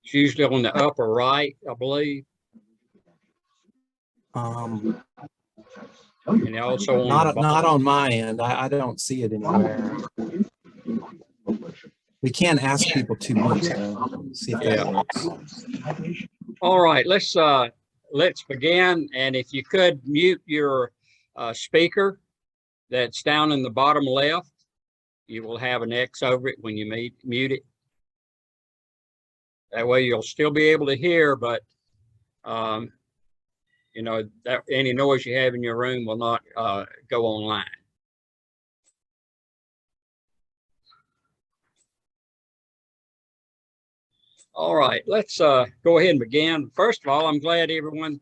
It's usually on the upper right, I believe. And also on not on my end. I don't see it anywhere. We can ask people to mute, so see if that works. All right, let's begin. And if you could mute your speaker that's down in the bottom left, you will have an X over it when you mute it. That way you'll still be able to hear, but you know, that any noise you have in your room will not go online. All right, let's go ahead and begin. First of all, I'm glad everyone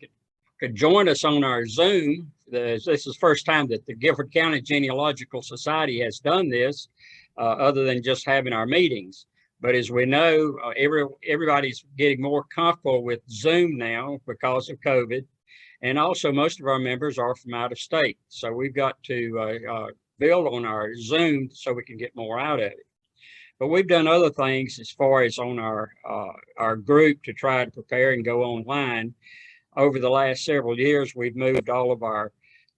could join us on our Zoom. This is the first time that the Guilford County Genealogical Society has done this, other than just having our meetings. But as we know, everybody's getting more comfortable with Zoom now because of COVID. And also most of our members are from out of state. So we've got to build on our Zoom so we can get more out of it. But we've done other things as far as on our group to try to prepare and go online. Over the last several years, we've moved all of our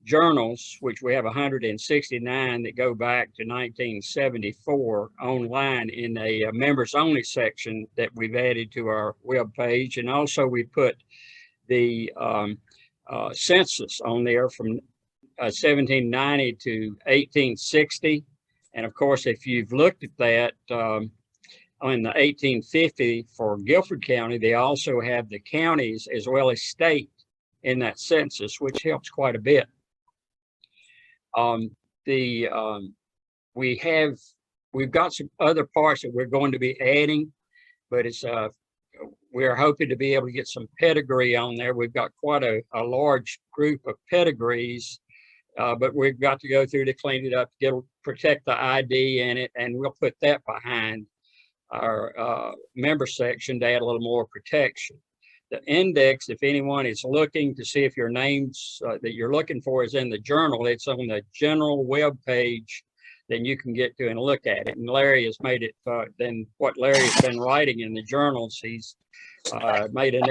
journals, which we have 169 that go back to 1974, online in a members only section that we've added to our web page. And also we put the census on there from 1790 to 1860. And of course, if you've looked at that, in the 1850 for Guilford County, they also have the counties as well as state in that census, which helps quite a bit. We've got some other parts that we're going to be adding, but we're hoping to be able to get some pedigree on there. We've got quite a large group of pedigrees, but we've got to go through to clean it up, protect the ID in it, and we'll put that behind our member section to add a little more protection. The index, if anyone is looking to see if your names that you're looking for is in the journal, it's on the general web page. Then you can get to and look at it. And Larry has made it, then what Larry's been writing in the journals, he's made an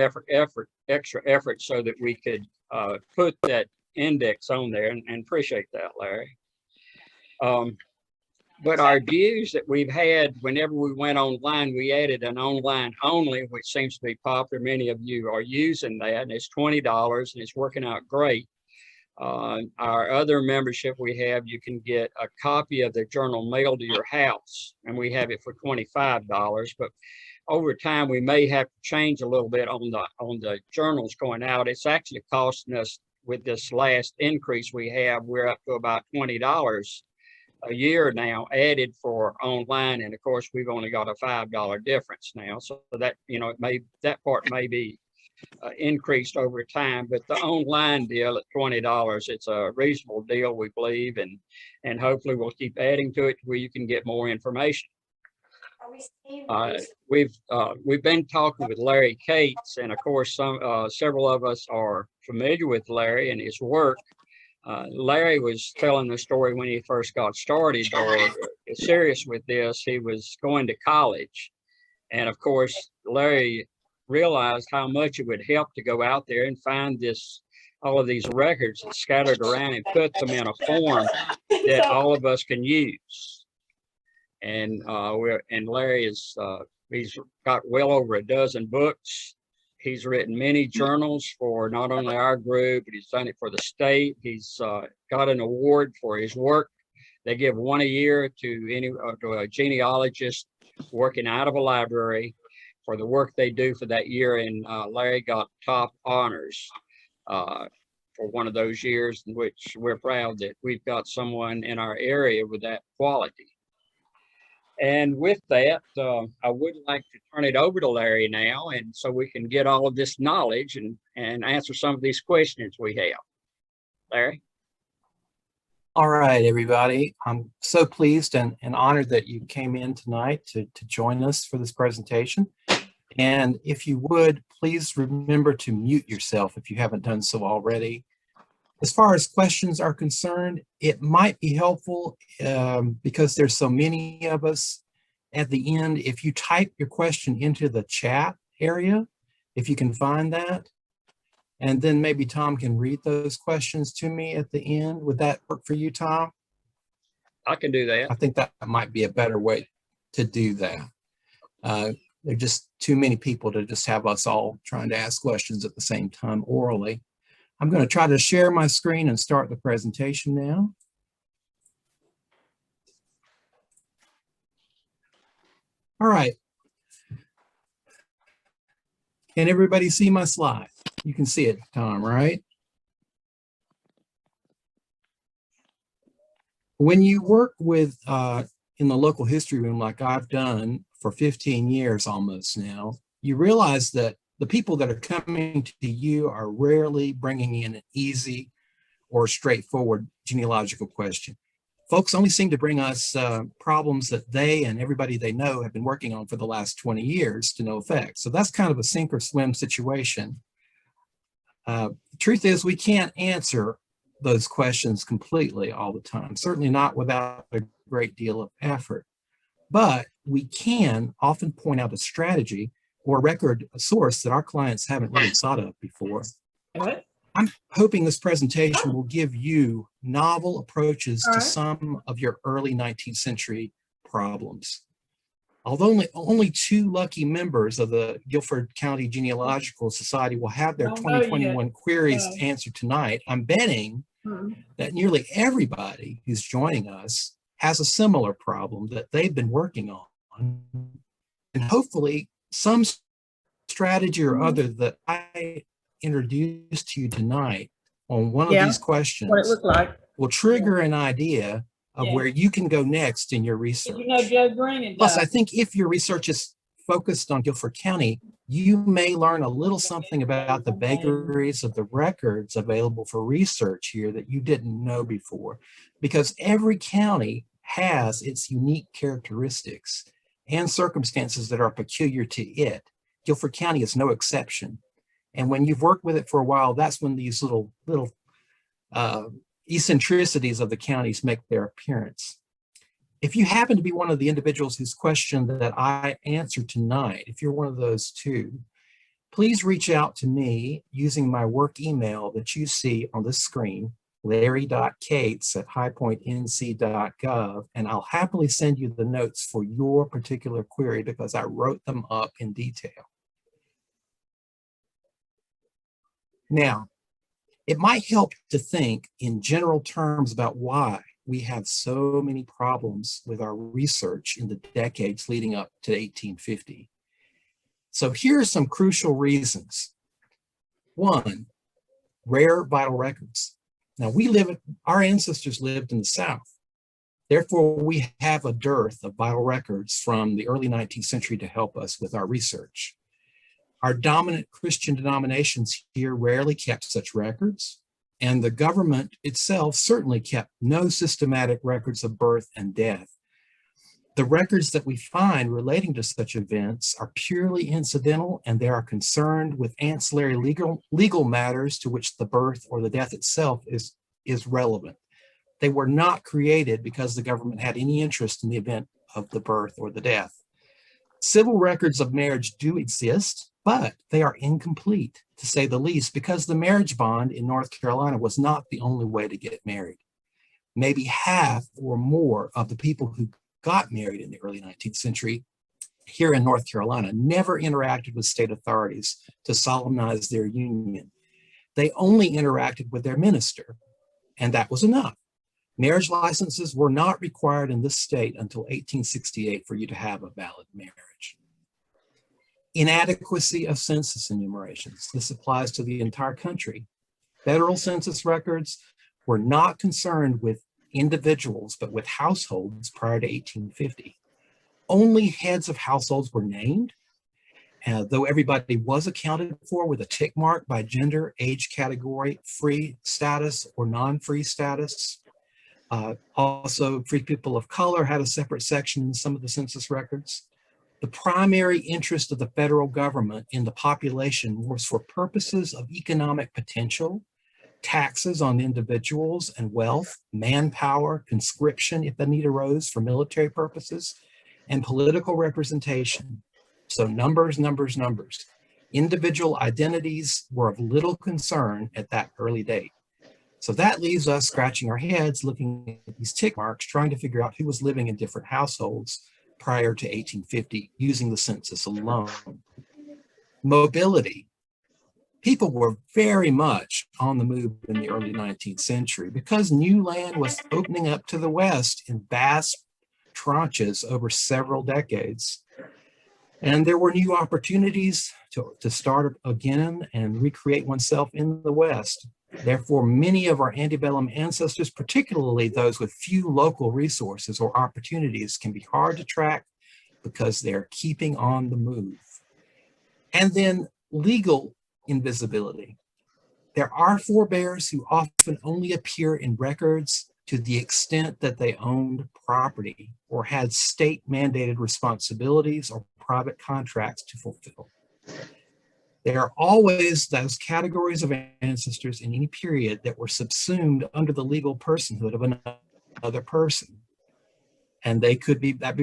extra effort so that we could put that index on there, and appreciate that, Larry. But our views that we've had whenever we went online, we added an online only, which seems to be popular. Many of you are using that, and it's $20 and it's working out great. Our other membership we have, you can get a copy of the journal mailed to your house, and we have it for $25. But over time, we may have to change a little bit on the journals going out. It's actually costing us, with this last increase we have, we're up to about $20 a year now added for online. And of course, we've only got a $5 difference now. So that, you know, that part may be increased over time, but the online deal at $20, it's a reasonable deal, we believe, and hopefully we'll keep adding to it where you can get more information. We've been talking with Larry Cates, and of course several of us are familiar with Larry and his work. Larry was telling the story when he first got started or serious with this. He was going to college, and of course Larry realized how much it would help to go out there and find all of these records scattered around and put them in a form that all of us can use. And Larry he's got well over a dozen books. He's written many journals for not only our group, but he's done it for the state. He's got an award for his work. They give one a year to a genealogist working out of a library for the work they do for that year. And Larry got top honors for one of those years, in which we're proud that we've got someone in our area with that quality. And with that, I would like to turn it over to Larry now, and so we can get all of this knowledge and answer some of these questions we have. Larry? All right, everybody. I'm so pleased and honored that you came in tonight to join us for this presentation. And if you would, please remember to mute yourself if you haven't done so already. As far as questions are concerned, it might be helpful because there's so many of us at the end. If you type your question into the chat, area, if you can find that. And then maybe Tom can read those questions to me at the end. Would that work for you, Tom? I can do that. I think that might be a better way to do that. There are just too many people to just have us all trying to ask questions at the same time orally. I'm going to try to share my screen and start the presentation now. All right. Can everybody see my slide? You can see it, Tom, right? When you work with in the local history room like I've done for 15 years almost now, you realize that the people that are coming to you are rarely bringing in an easy or straightforward genealogical question. Folks only seem to bring us problems that they and everybody they know have been working on for the last 20 years to no effect. So that's kind of a sink or swim situation. The truth is we can't answer those questions completely all the time, certainly not without a great deal of effort. But we can often point out a strategy or a source that our clients haven't really thought of before. I'm hoping this presentation will give you novel approaches to some of your early 19th century problems. Although only 2 lucky members of the Guilford County Genealogical Society will have their 2021 queries answered tonight, I'm betting that nearly everybody who's joining us has a similar problem that they've been working on. And hopefully some strategy or other that I introduced to you tonight on one of these questions will trigger an idea of where you can go next in your research. Plus, I think if your research is focused on Guilford County, you may learn a little something about the vagaries of the records available for research here that you didn't know before, because every county has its unique characteristics and circumstances that are peculiar to it. Guilford County is no exception. And when you've worked with it for a while, that's when these little eccentricities of the counties make their appearance. If you happen to be one of the individuals whose question that I answered tonight, if you're one of those 2, please reach out to me using my work email that you see on the screen, larry.cates@highpointnc.gov, and I'll happily send you the notes for your particular query because I wrote them up in detail. Now, it might help to think in general terms about why we have so many problems with our research in the decades leading up to 1850. So here are some crucial reasons. 1, rare vital records. Now our ancestors lived in the South. Therefore, we have a dearth of vital records from the early 19th century to help us with our research. Our dominant Christian denominations here rarely kept such records, and the government itself certainly kept no systematic records of birth and death. The records that we find relating to such events are purely incidental, and they are concerned with ancillary legal matters to which the birth or the death itself is relevant. They were not created because the government had any interest in the event of the birth or the death. Civil records of marriage do exist, but they are incomplete, to say the least, because the marriage bond in North Carolina was not the only way to get married. Maybe half or more of the people who got married in the early 19th century here in North Carolina never interacted with state authorities to solemnize their union. They only interacted with their minister, and that was enough. Marriage licenses were not required in this state until 1868 for you to have a valid marriage. Inadequacy of census enumerations. This applies to the entire country. Federal census records were not concerned with individuals, but with households prior to 1850. Only heads of households were named, though everybody was accounted for with a tick mark by gender, age category, free status or non-free status. Also, free people of color had a separate section in some of the census records. The primary interest of the federal government in the population was for purposes of economic potential, taxes on individuals and wealth, manpower, conscription if the need arose for military purposes, and political representation. So numbers, numbers, numbers. Individual identities were of little concern at that early date. So that leaves us scratching our heads, looking at these tick marks, trying to figure out who was living in different households prior to 1850 using the census alone. Mobility. People were very much on the move in the early 19th century because new land was opening up to the west in vast tranches over several decades. And there were new opportunities to start again and recreate oneself in the West. Therefore, many of our antebellum ancestors, particularly those with few local resources or opportunities, can be hard to track because they're keeping on the move. And then legal invisibility. There are forebears who often only appear in records to the extent that they owned property or had state-mandated responsibilities or private contracts to fulfill. There are always those categories of ancestors in any period that were subsumed under the legal personhood of another person. And they could be, that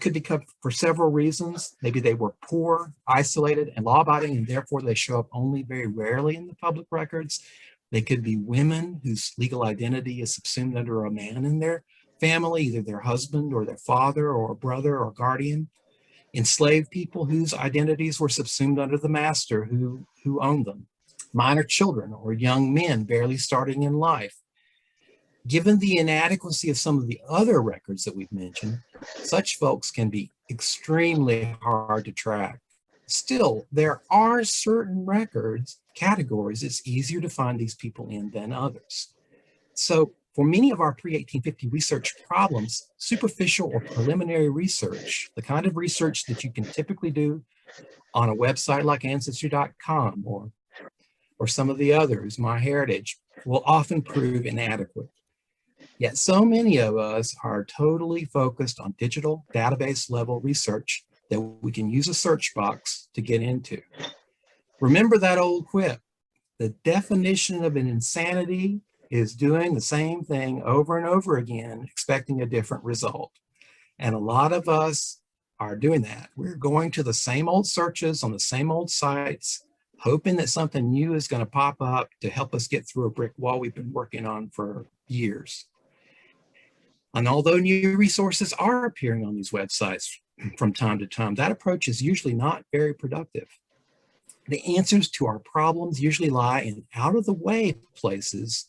could be for several reasons. Maybe they were poor, isolated, and law-abiding, and therefore they show up only very rarely in the public records. They could be women whose legal identity is subsumed under a man in their family, either their husband or their father or brother or guardian. Enslaved people whose identities were subsumed under the master who owned them. Minor children or young men barely starting in life. Given the inadequacy of some of the other records that we've mentioned, such folks can be extremely hard to track. Still, there are certain records, categories, it's easier to find these people in than others. So for many of our pre-1850 research problems, superficial or preliminary research, the kind of research that you can typically do on a website like Ancestry.com or some of the others, MyHeritage, will often prove inadequate. Yet so many of us are totally focused on digital database level research that we can use a search box to get into. Remember that old quip, the definition of an insanity is doing the same thing over and over again, expecting a different result. And a lot of us are doing that. We're going to the same old searches on the same old sites, hoping that something new is going to pop up to help us get through a brick wall we've been working on for years. And although new resources are appearing on these websites from time to time, that approach is usually not very productive. The answers to our problems usually lie in out-of-the-way places,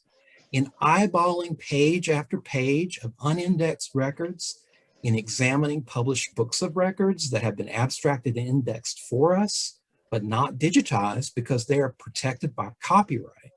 in eyeballing page after page of unindexed records, in examining published books of records that have been abstracted and indexed for us, but not digitized because they are protected by copyright.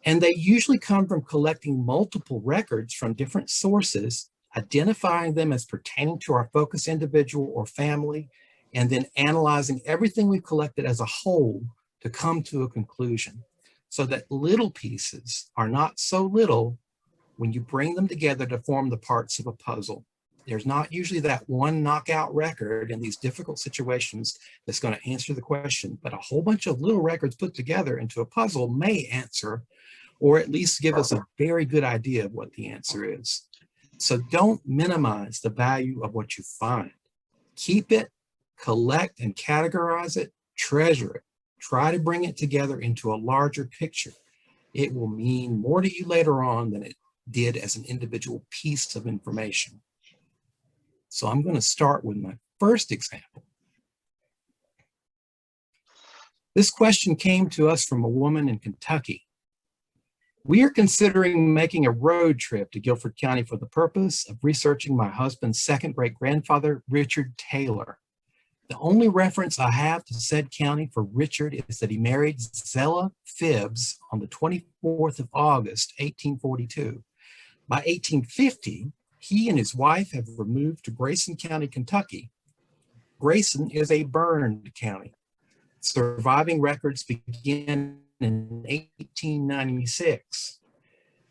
And they usually come from collecting multiple records from different sources, identifying them as pertaining to our focus individual or family, and then analyzing everything we've collected as a whole to come to a conclusion, so that little pieces are not so little when you bring them together to form the parts of a puzzle. There's not usually that one knockout record in these difficult situations that's going to answer the question, but a whole bunch of little records put together into a puzzle may answer, or at least give us a very good idea of what the answer is. So don't minimize the value of what you find. Keep it, collect and categorize it, treasure it. Try to bring it together into a larger picture. It will mean more to you later on than it did as an individual piece of information. So I'm going to start with my first example. This question came to us from a woman in Kentucky. We are considering making a road trip to Guilford County for the purpose of researching my husband's second great-grandfather, Richard Taylor. The only reference I have to said county for Richard is that he married Zella Phibbs on the 24th of August, 1842. By 1850, he and his wife have removed to Grayson County, Kentucky. Grayson is a burned county. Surviving records begin in 1896.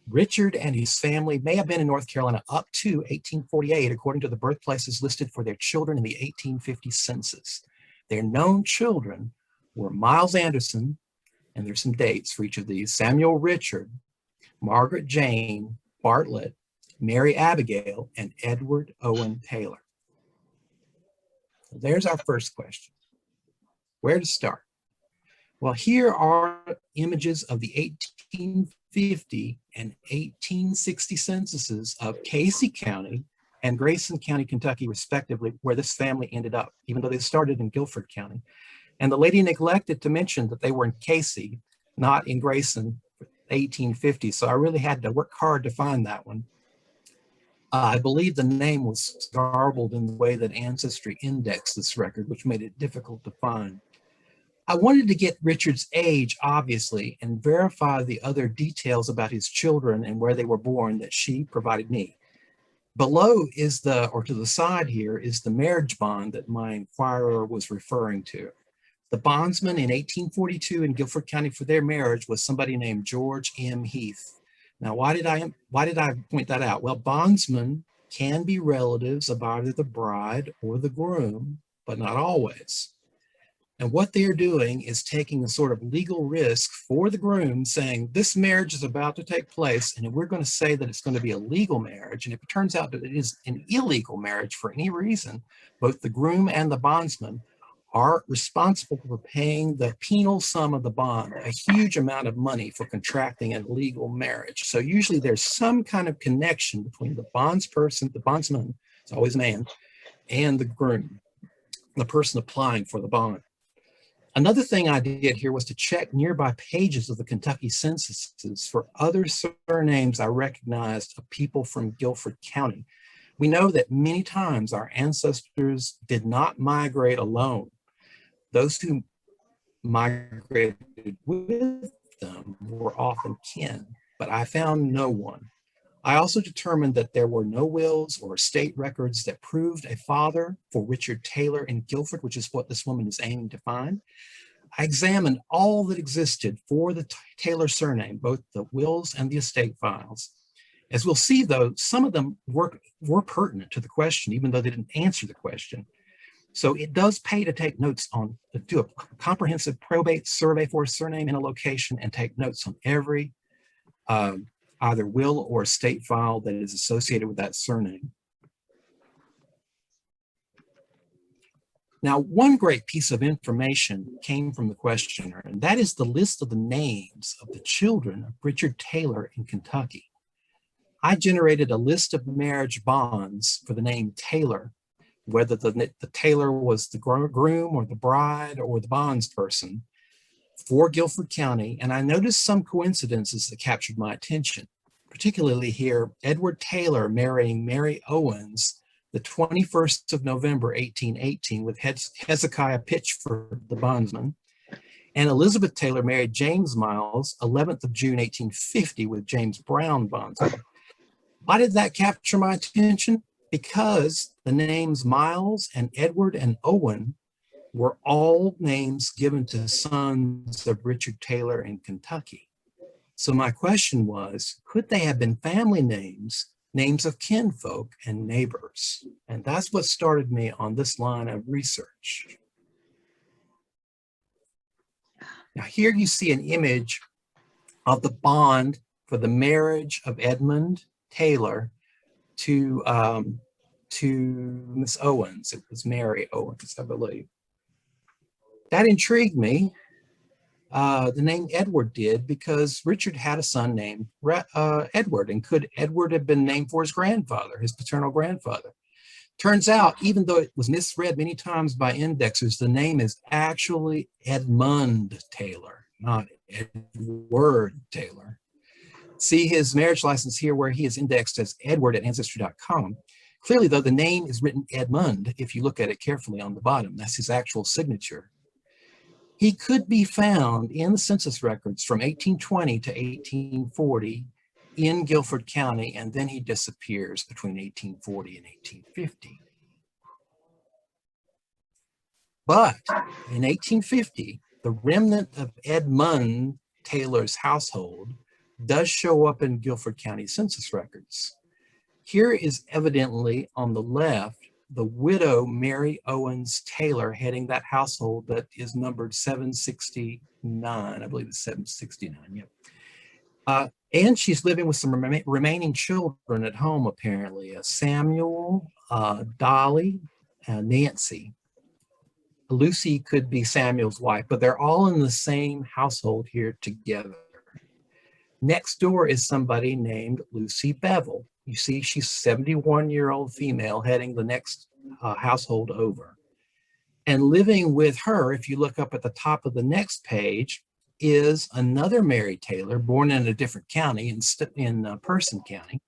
Richard and his family may have been in North Carolina up to 1848, according to the birthplaces listed for their children in the 1850 census. Their known children were Miles Anderson, and there's some dates for each of these, Samuel Richard, Margaret Jane Bartlett, Mary Abigail, and Edward Owen Taylor. There's our first question. Where to start? Well, here are images of the 1850 and 1860 censuses of Casey County and Grayson County, Kentucky, respectively, where this family ended up, even though they started in Guilford County. And the lady neglected to mention that they were in Casey, not in Grayson, 1850. So I really had to work hard to find that one. I believe the name was garbled in the way that Ancestry indexed this record, which made it difficult to find. I wanted to get Richard's age, obviously, and verify the other details about his children and where they were born that she provided me. Below is or to the side here, is the marriage bond that my inquirer was referring to. The bondsman in 1842 in Guilford County for their marriage was somebody named George M. Heath. Now, why did I point that out? Well, bondsmen can be relatives of either the bride or the groom, but not always. And what they're doing is taking a sort of legal risk for the groom, saying this marriage is about to take place, and we're going to say that it's going to be a legal marriage. And if it turns out that it is an illegal marriage for any reason, both the groom and the bondsman are responsible for paying the penal sum of the bond, a huge amount of money for contracting an illegal marriage. So usually there's some kind of connection between the bondsperson, the bondsman, it's always a man, and the groom, the person applying for the bond. Another thing I did here was to check nearby pages of the Kentucky censuses for other surnames I recognized of people from Guilford County. We know that many times our ancestors did not migrate alone. Those who migrated with them were often kin, but I found no one. I also determined that there were no wills or estate records that proved a father for Richard Taylor in Guilford, which is what this woman is aiming to find. I examined all that existed for the Taylor surname, both the wills and the estate files. As we'll see, though, some of them were pertinent to the question, even though they didn't answer the question. So it does pay to take notes do a comprehensive probate survey for a surname and a location and take notes on every either will or estate file that is associated with that surname. Now, one great piece of information came from the questioner, and that is the list of the names of the children of Richard Taylor in Kentucky. I generated a list of marriage bonds for the name Taylor, whether the Taylor was the groom or the bride or the bondsperson, for Guilford County, and I noticed some coincidences that captured my attention, particularly here, Edward Taylor marrying Mary Owens the 21st of November, 1818, with Hezekiah Pitchford, the bondsman, and Elizabeth Taylor married James Miles, 11th of June, 1850, with James Brown, bondsman. Why did that capture my attention? Because the names Miles and Edward and Owen were all names given to sons of Richard Taylor in Kentucky. So my question was, could they have been family names, names of kinfolk and neighbors? And that's what started me on this line of research. Now here you see an image of the bond for the marriage of Edmund Taylor to Miss Owens. It was Mary Owens, I believe. That intrigued me. The name Edward did, because Richard had a son named Edward, and could Edward have been named for his grandfather, his paternal grandfather? Turns out, even though it was misread many times by indexers, the name is actually Edmund Taylor, not Edward Taylor. See his marriage license here where he is indexed as Edward at Ancestry.com. Clearly, though, the name is written Edmund if you look at it carefully on the bottom. That's his actual signature. He could be found in the census records from 1820 to 1840 in Guilford County, and then he disappears between 1840 and 1850. But in 1850, the remnant of Edmund Taylor's household does show up in Guilford County census records. Here is evidently on the left the widow Mary Owens Taylor heading that household that is numbered 769. I believe it's 769. Yep. And she's living with some remaining children at home, apparently. Samuel, Dolly, Nancy. Lucy could be Samuel's wife, but they're all in the same household here together. Next door is somebody named Lucy Bevel. You see, she's a 71-year-old female heading the next household over. And living with her, if you look up at the top of the next page, is another Mary Taylor, born in a different county, in Person County,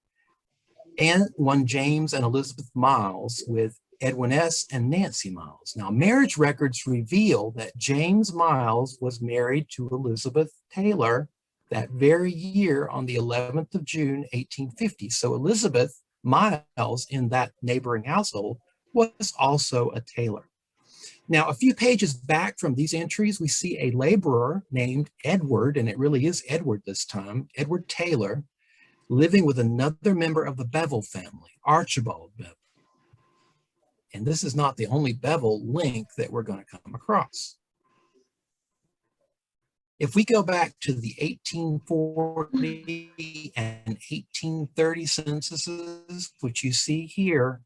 and one James and Elizabeth Miles with Edwin S. and Nancy Miles. Now, marriage records reveal that James Miles was married to Elizabeth Taylor that very year on the 11th of June, 1850. So Elizabeth Miles in that neighboring household was also a Taylor. Now, a few pages back from these entries, we see a laborer named Edward, and it really is Edward this time, Edward Taylor, living with another member of the Bevel family, Archibald Bevel. And this is not the only Bevel link that we're going to come across. If we go back to the 1840 and 1830 censuses, which you see here,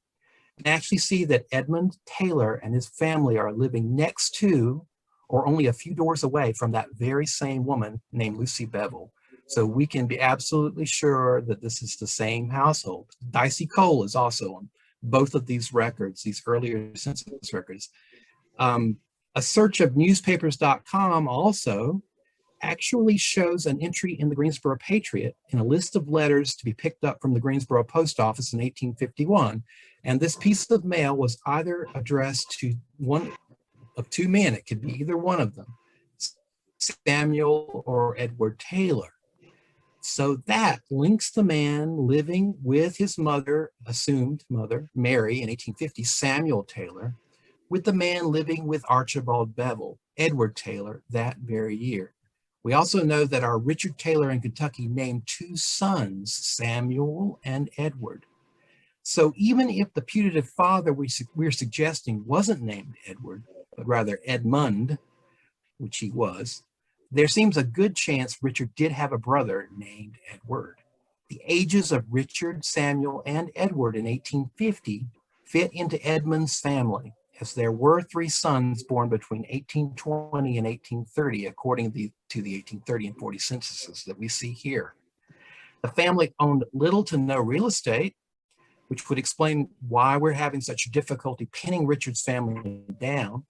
you can actually see that Edmund Taylor and his family are living next to, or only a few doors away from, that very same woman named Lucy Bevel. So we can be absolutely sure that this is the same household. Dicey Cole is also on both of these records, these earlier census records. A search of newspapers.com also actually shows an entry in the Greensboro Patriot in a list of letters to be picked up from the Greensboro Post Office in 1851. And this piece of mail was either addressed to one of two men. It could be either one of them, Samuel or Edward Taylor. So that links the man living with his mother, assumed mother, Mary, in 1850, Samuel Taylor, with the man living with Archibald Bevel, Edward Taylor, that very year. We also know that our Richard Taylor in Kentucky named two sons, Samuel and Edward. So even if the putative father we're suggesting wasn't named Edward, but rather Edmund, which he was, there seems a good chance Richard did have a brother named Edward. The ages of Richard, Samuel, and Edward in 1850 fit into Edmund's family, as there were three sons born between 1820 and 1830, according to the 1830 and 40 censuses that we see here. The family owned little to no real estate, which would explain why we're having such difficulty pinning Richard's family down.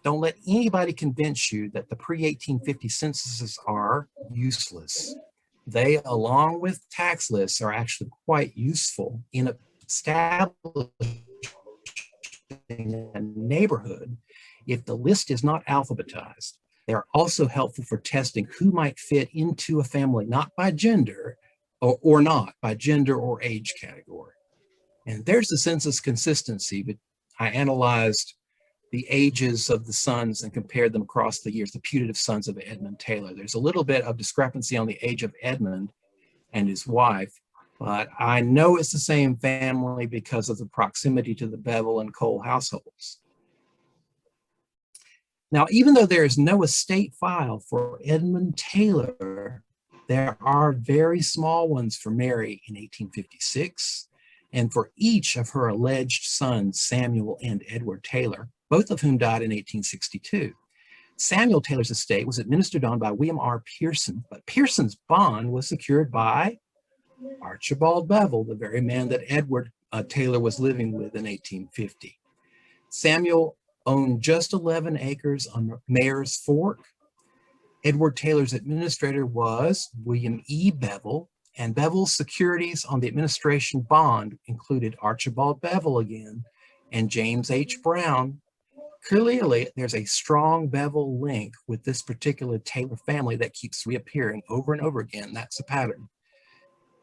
Don't let anybody convince you that the pre-1850 censuses are useless. They, along with tax lists, are actually quite useful in establishing a neighborhood if the list is not alphabetized. They are also helpful for testing who might fit into a family, not by gender, or not by gender or age category. And there's the census consistency, but I analyzed the ages of the sons and compared them across the years, the putative sons of Edmund Taylor. There's a little bit of discrepancy on the age of Edmund and his wife, but I know it's the same family because of the proximity to the Bevel and Cole households. Now, even though there is no estate file for Edmund Taylor, there are very small ones for Mary in 1856, and for each of her alleged sons, Samuel and Edward Taylor, both of whom died in 1862. Samuel Taylor's estate was administered on by William R. Pearson, but Pearson's bond was secured by Archibald Bevel, the very man that Edward Taylor was living with in 1850. Samuel owned just 11 acres on Mayor's Fork. Edward Taylor's administrator was William E. Bevel, and Bevel's securities on the administration bond included Archibald Bevel again and James H. Brown. Clearly, there's a strong Bevel link with this particular Taylor family that keeps reappearing over and over again. That's a pattern.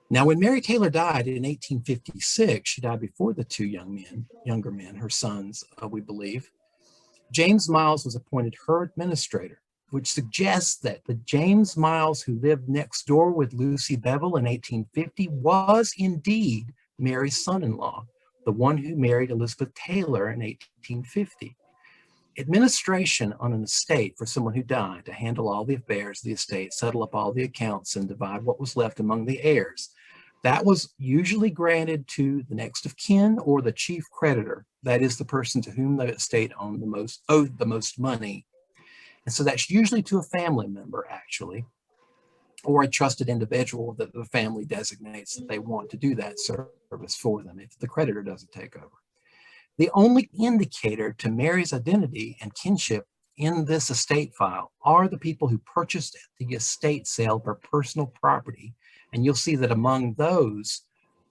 Now, when Mary Taylor died in 1856, she died before the two younger men, her sons, we believe. James Miles was appointed her administrator, which suggests that the James Miles who lived next door with Lucy Bevel in 1850 was indeed Mary's son-in-law, the one who married Elizabeth Taylor in 1850. Administration on an estate for someone who died to handle all the affairs of the estate, settle up all the accounts, and divide what was left among the heirs. That was usually granted to the next of kin or the chief creditor. That is the person to whom the estate owed the most money. And so that's usually to a family member, actually, or a trusted individual that the family designates that they want to do that service for them if the creditor doesn't take over. The only indicator to Mary's identity and kinship in this estate file are the people who purchased the estate sale for personal property. And you'll see that among those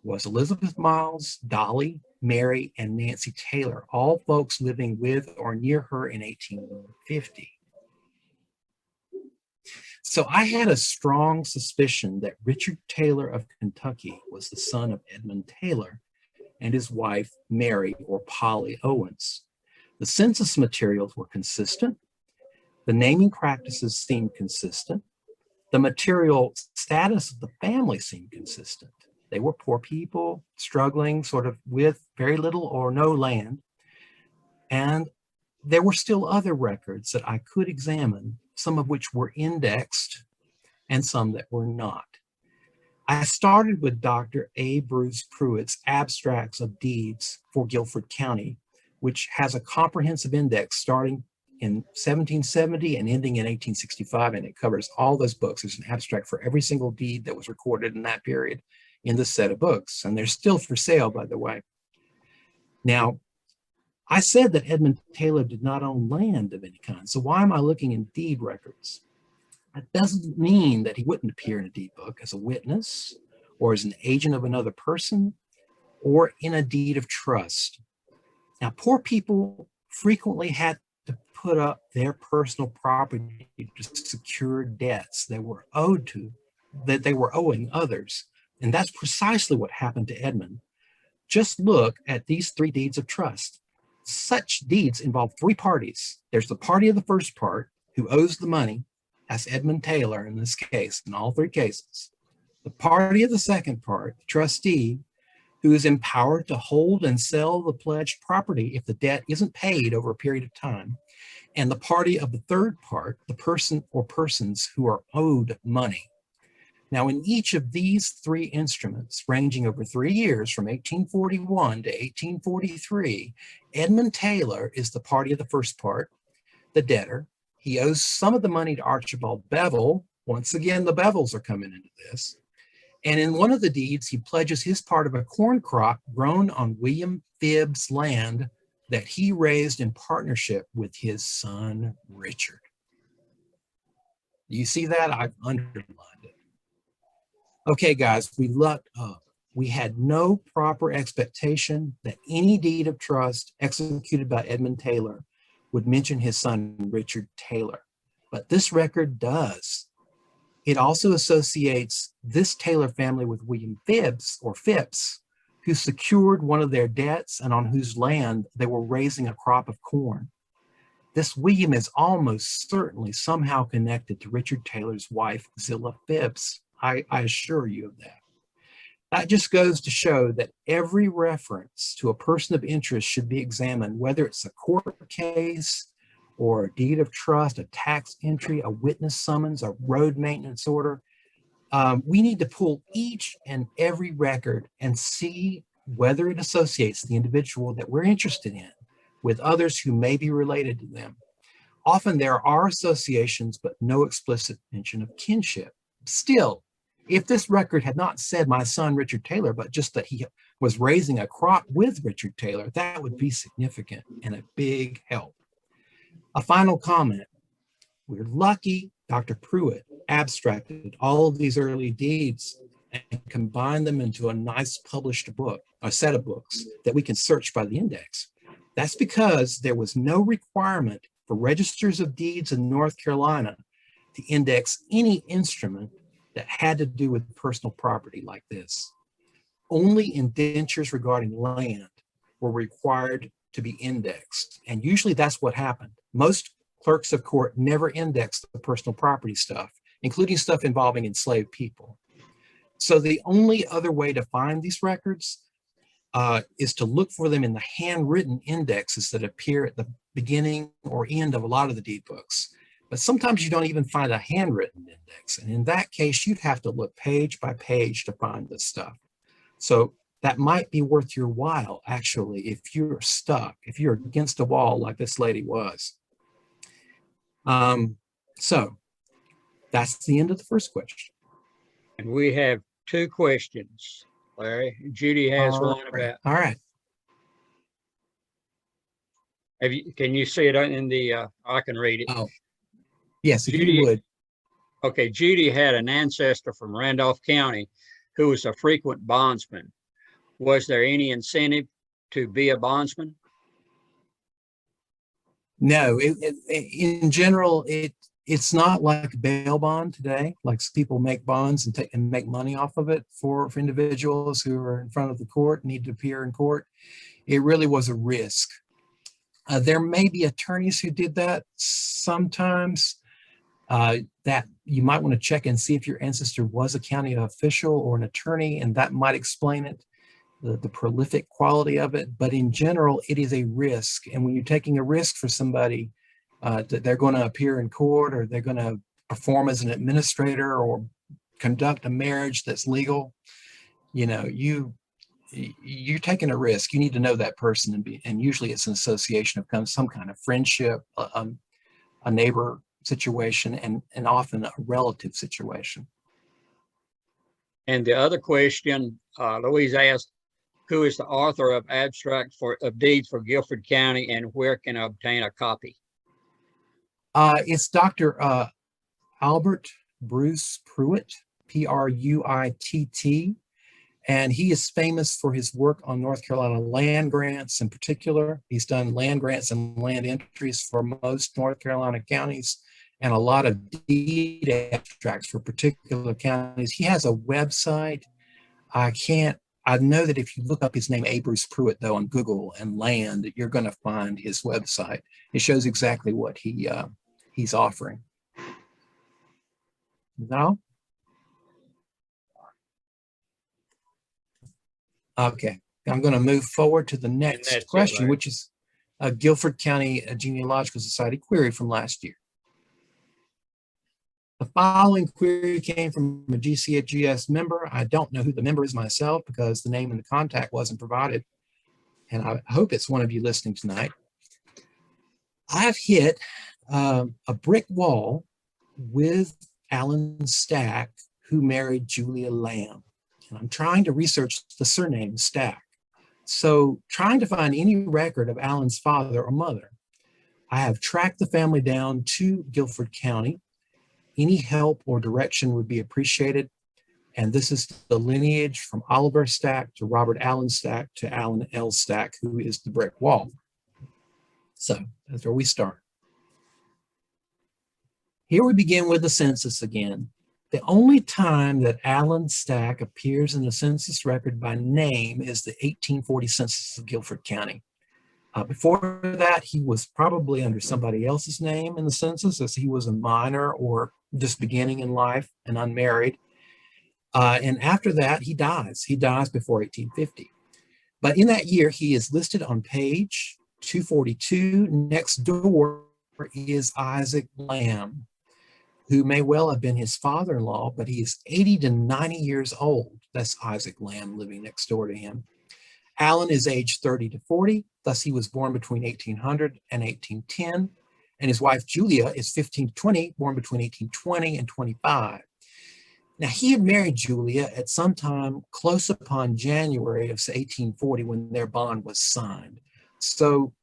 was Elizabeth Miles, Dolly, Mary, and Nancy Taylor, all folks living with or near her in 1850. So I had a strong suspicion that Richard Taylor of Kentucky was the son of Edmund Taylor and his wife, Mary or Polly Owens. The census materials were consistent. The naming practices seemed consistent. The material status of the family seemed consistent. They were poor people, struggling sort of with very little or no land. And there were still other records that I could examine, some of which were indexed and some that were not. I started with Dr. A. Bruce Pruitt's Abstracts of Deeds for Guilford County, which has a comprehensive index starting in 1770 and ending in 1865, and it covers all those books. There's an abstract for every single deed that was recorded in that period in the set of books, and they're still for sale, by the way. Now, I said that Edmund Taylor did not own land of any kind, so why am I looking in deed records? That doesn't mean that he wouldn't appear in a deed book as a witness or as an agent of another person or in a deed of trust. Now, poor people frequently had to put up their personal property to secure debts they were owing others. And that's precisely what happened to Edmund. Just look at these three deeds of trust. Such deeds involve three parties. There's the party of the first part who owes the money. That's Edmund Taylor in this case, in all three cases. The party of the second part, the trustee, who is empowered to hold and sell the pledged property if the debt isn't paid over a period of time. And the party of the third part, the person or persons who are owed money. Now, in each of these three instruments, ranging over 3 years from 1841 to 1843, Edmund Taylor is the party of the first part, the debtor. He owes some of the money to Archibald Bevel. Once again, the Bevels are coming into this. And in one of the deeds, he pledges his part of a corn crop grown on William Phibbs' land that he raised in partnership with his son, Richard. Do you see that? I've underlined it. Okay, guys, we lucked up. We had no proper expectation that any deed of trust executed by Edmund Taylor would mention his son, Richard Taylor. But this record does. It also associates this Taylor family with William Phibbs, or Phipps, who secured one of their debts and on whose land they were raising a crop of corn. This William is almost certainly somehow connected to Richard Taylor's wife, Zillah Phibbs. I assure you of that. That just goes to show that every reference to a person of interest should be examined, whether it's a court case or a deed of trust, a tax entry, a witness summons, a road maintenance order. We need to pull each and every record and see whether it associates the individual that we're interested in with others who may be related to them. Often there are associations, but no explicit mention of kinship. Still, if this record had not said my son, Richard Taylor, but just that he was raising a crop with Richard Taylor, that would be significant and a big help. A final comment. We're lucky Dr. Pruitt abstracted all of these early deeds and combined them into a nice published book, a set of books that we can search by the index. That's because there was no requirement for registers of deeds in North Carolina to index any instrument that had to do with personal property like this. Only indentures regarding land were required to be indexed. And usually that's what happened. Most clerks of court never indexed the personal property stuff, including stuff involving enslaved people. So the only other way to find these records is to look for them in the handwritten indexes that appear at the beginning or end of a lot of the deed books. But sometimes you don't even find a handwritten index. And in that case, you'd have to look page by page to find this stuff. So that might be worth your while, actually, if you're stuck, if you're against a wall like this lady was. So that's the end of the first question. And we have two questions, Larry. Judy has one about. All right. Can you see it in the? I can read it. Oh, yes, if Judy, you would. Okay, Judy had an ancestor from Randolph County who was a frequent bondsman. Was there any incentive to be a bondsman? No, in general, it's not like a bail bond today. Like people make bonds and make money off of it for individuals who are in front of the court, need to appear in court. It really was a risk. There may be attorneys who did that sometimes. That you might want to check and see if your ancestor was a county official or an attorney, and that might explain it, the prolific quality of it. But in general, it is a risk. And when you're taking a risk for somebody that they're going to appear in court, or they're going to perform as an administrator or conduct a marriage that's legal, you know, you're taking a risk. You need to know that person, and usually it's an association of some kind of friendship, a neighbor situation, and often a relative situation. And the other question, Louise asked, who is the author of Abstract of Deeds for Guilford County, and where can I obtain a copy? It's Dr. Albert Bruce Pruitt, Pruitt, and he is famous for his work on North Carolina land grants in particular. He's done land grants and land entries for most North Carolina counties, and a lot of deed abstracts for particular counties. He has a website. I know that if you look up his name, A. Bruce Pruitt, though, on Google and land, you're going to find his website. It shows exactly what he's offering. No? Okay, I'm going to move forward to the next question, which is a Guilford County Genealogical Society query from last year. The following query came from a GCGS member. I don't know who the member is myself because the name and the contact wasn't provided, and I hope it's one of you listening tonight. I've hit a brick wall with Alan Stack, who married Julia Lamb, and I'm trying to research the surname Stack. So trying to find any record of Alan's father or mother. I have tracked the family down to Guilford County. Any help or direction would be appreciated. And this is the lineage from Oliver Stack to Robert Allen Stack to Alan L. Stack, who is the brick wall. So that's where we start. Here we begin with the census again. The only time that Alan Stack appears in the census record by name is the 1840 census of Guilford County. Before that, he was probably under somebody else's name in the census, as he was a minor or just beginning in life and unmarried. And after that, he dies. He dies before 1850. But in that year, he is listed on page 242. Next door is Isaac Lamb, who may well have been his father-in-law, but he is 80 to 90 years old. That's Isaac Lamb living next door to him. Alan is aged 30 to 40, thus he was born between 1800 and 1810, and his wife Julia is 15 to 20, born between 1820 and 25. Now, he had married Julia at some time close upon January of 1840 when their bond was signed. So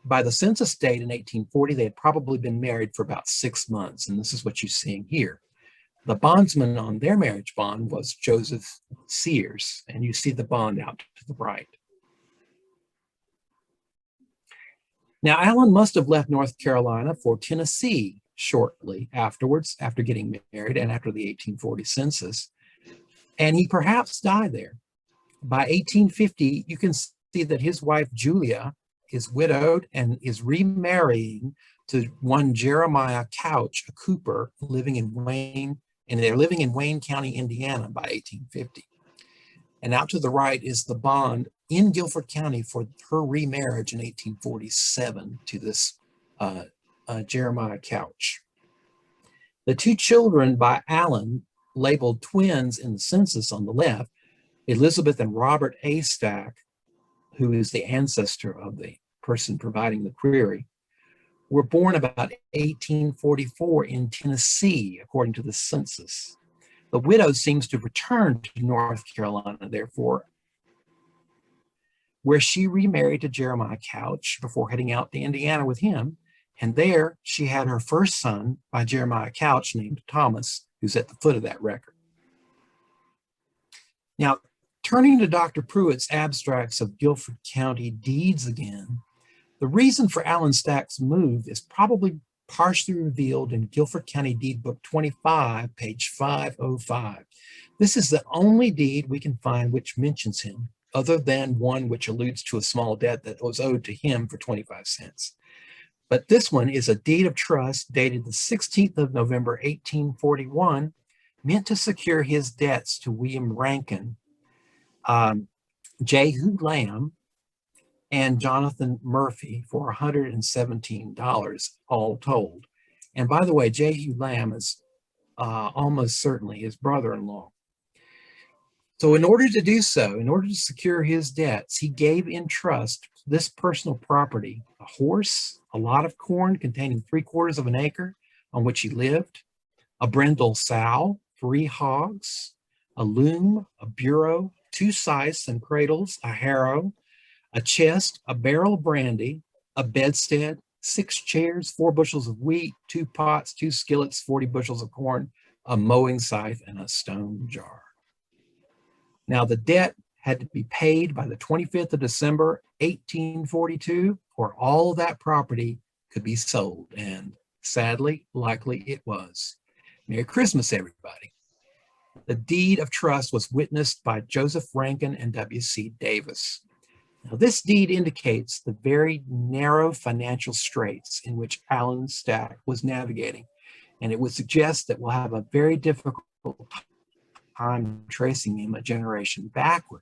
by the census date in 1840, they had probably been married for about 6 months, and this is what you're seeing here. The bondsman on their marriage bond was Joseph Sears, and you see the bond out to the right. Now, Alan must have left North Carolina for Tennessee shortly afterwards, after getting married and after the 1840 census, and he perhaps died there. By 1850, you can see that his wife Julia is widowed and is remarrying to one Jeremiah Couch, a cooper living in Wayne, and they're living in Wayne County, Indiana by 1850. And out to the right is the bond in Guilford County for her remarriage in 1847 to this Jeremiah Couch. The two children by Allen, labeled twins in the census on the left, Elizabeth and Robert A. Stack, who is the ancestor of the person providing the query, were born about 1844 in Tennessee, according to the census. The widow seems to have returned to North Carolina, therefore, where she remarried to Jeremiah Couch before heading out to Indiana with him. And there she had her first son by Jeremiah Couch named Thomas, who's at the foot of that record. Now, turning to Dr. Pruitt's abstracts of Guilford County deeds again, the reason for Allen Stack's move is probably partially revealed in Guilford County Deed Book 25, page 505. This is the only deed we can find which mentions him, other than one which alludes to a small debt that was owed to him for 25 cents. But this one is a deed of trust dated the 16th of November, 1841, meant to secure his debts to William Rankin, Jehu Lamb, and Jonathan Murphy for $117, all told. And by the way, Jehu Lamb is almost certainly his brother-in-law. So in order to do so, in order to secure his debts, he gave in trust this personal property, a horse, a lot of corn containing 3/4 of an acre on which he lived, a brindle sow, 3 hogs, a loom, a bureau, 2 scythes and cradles, a harrow, a chest, a barrel of brandy, a bedstead, 6 chairs, 4 bushels of wheat, 2 pots, 2 skillets, 40 bushels of corn, a mowing scythe, and a stone jar. Now, the debt had to be paid by the 25th of December, 1842, or all of that property could be sold. And sadly, likely it was. Merry Christmas, everybody. The deed of trust was witnessed by Joseph Rankin and W.C. Davis. Now, this deed indicates the very narrow financial straits in which Allen Stack was navigating, and it would suggest that we'll have a very difficult time tracing him a generation backward.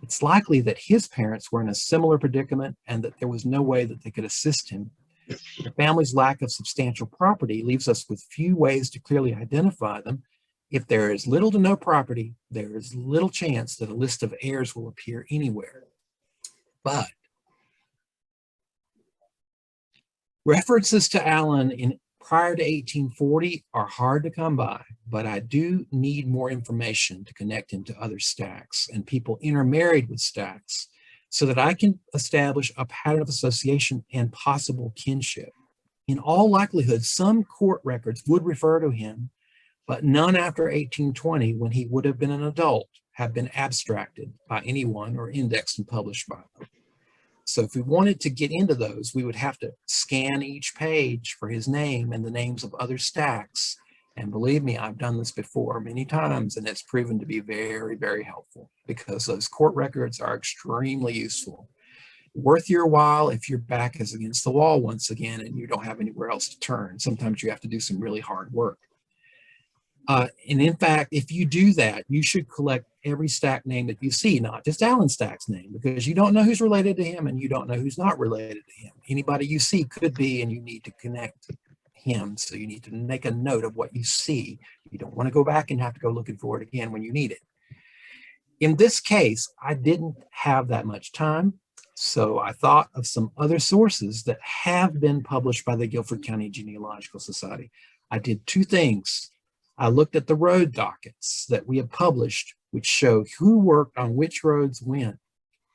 It's likely that his parents were in a similar predicament and that there was no way that they could assist him. The family's lack of substantial property leaves us with few ways to clearly identify them. If there is little to no property, there is little chance that a list of heirs will appear anywhere. But references to Allen prior to 1840 are hard to come by, but I do need more information to connect him to other Stacks and people intermarried with Stacks so that I can establish a pattern of association and possible kinship. In all likelihood, some court records would refer to him, but none after 1820, when he would have been an adult, have been abstracted by anyone or indexed and published by them. So if we wanted to get into those, we would have to scan each page for his name and the names of other Stacks. And believe me, I've done this before many times, and it's proven to be very, very helpful because those court records are extremely useful. Worth your while if your back is against the wall once again and you don't have anywhere else to turn. Sometimes you have to do some really hard work. And in fact, if you do that, you should collect every Stack name that you see, not just Allen Stack's name, because you don't know who's related to him and you don't know who's not related to him. Anybody you see could be, and you need to connect to him. So you need to make a note of what you see. You don't want to go back and have to go looking for it again when you need it. In this case, I didn't have that much time, so I thought of some other sources that have been published by the Guilford County Genealogical Society. I did 2 things. I looked at the road dockets that we have published, which show who worked on which roads when.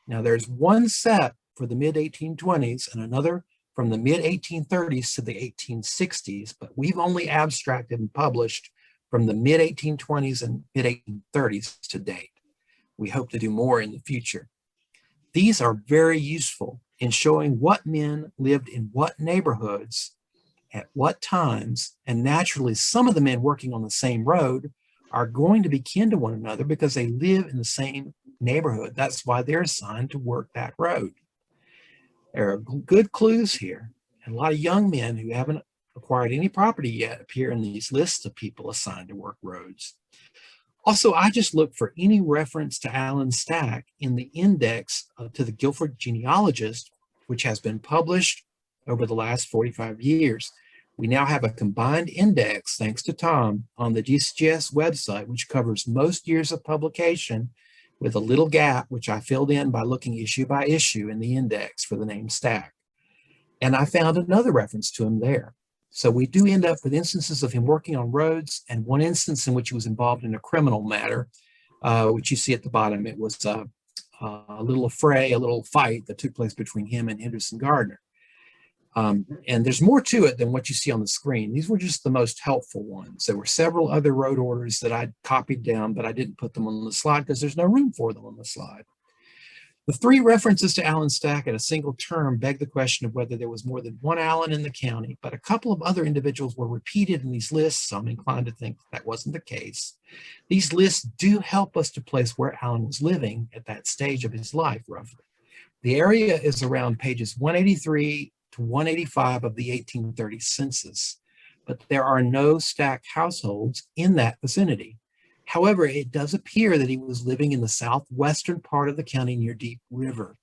Now, there's one set for the mid-1820s and another from the mid-1830s to the 1860s, but we've only abstracted and published from the mid-1820s and mid-1830s to date. We hope to do more in the future. These are very useful in showing what men lived in what neighborhoods at what times, and naturally some of the men working on the same road are going to be kin to one another because they live in the same neighborhood. That's why they're assigned to work that road. There are good clues here, and a lot of young men who haven't acquired any property yet appear in these lists of people assigned to work roads. Also, I just looked for any reference to Allen Stack in the index to the Guilford Genealogist, which has been published over the last 45 years. We now have a combined index, thanks to Tom, on the GCGS website, which covers most years of publication with a little gap, which I filled in by looking issue by issue in the index for the name Stack. And I found another reference to him there. So we do end up with instances of him working on roads, and one instance in which he was involved in a criminal matter, which you see at the bottom. It was a little affray, a little fight that took place between him and Henderson Gardner. And there's more to it than what you see on the screen. These were just the most helpful ones. There were several other road orders that I copied down, but I didn't put them on the slide because there's no room for them on the slide. The three references to Allen Stack at a single term beg the question of whether there was more than one Allen in the county, but a couple of other individuals were repeated in these lists, so I'm inclined to think that wasn't the case. These lists do help us to place where Allen was living at that stage of his life, roughly. The area is around pages 183 to 185 of the 1830 census, but there are no Stack households in that vicinity. However, it does appear that he was living in the southwestern part of the county near Deep River.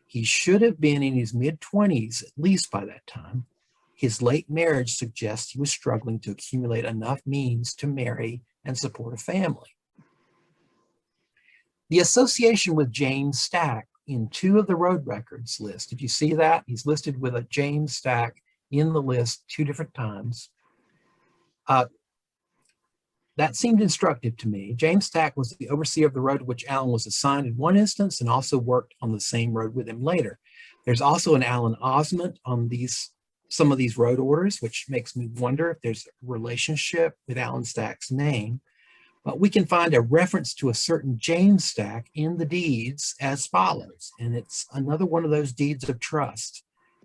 He should have been in his mid-20s, at least by that time. His late marriage suggests he was struggling to accumulate enough means to marry and support a family. The association with James Stack in two of the road records list, if you see that, he's listed with a James Stack in the list two different times. That seemed instructive to me. James Stack was the overseer of the road to which Allen was assigned in one instance and also worked on the same road with him later. There's also an Allen Osment on some of these road orders, which makes me wonder if there's a relationship with Allen Stack's name. But we can find a reference to a certain James Stack in the deeds as follows, and it's another one of those deeds of trust.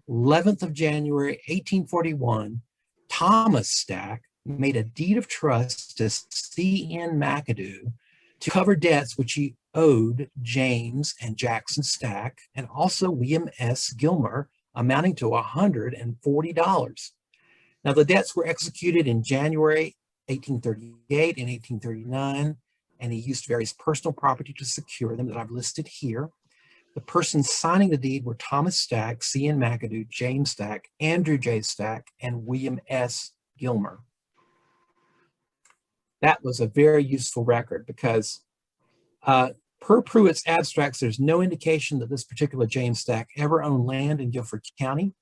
11th of January, 1841, Thomas Stack made a deed of trust to C.N. McAdoo to cover debts which he owed James and Jackson Stack and also William S. Gilmer, amounting to $140. Now, the debts were executed in January 1838 and 1839, and he used various personal property to secure them that I've listed here. The persons signing the deed were Thomas Stack, C.N. McAdoo, James Stack, Andrew J. Stack, and William S. Gilmer. That was a very useful record because per Pruitt's abstracts, there's no indication that this particular James Stack ever owned land in Guilford County.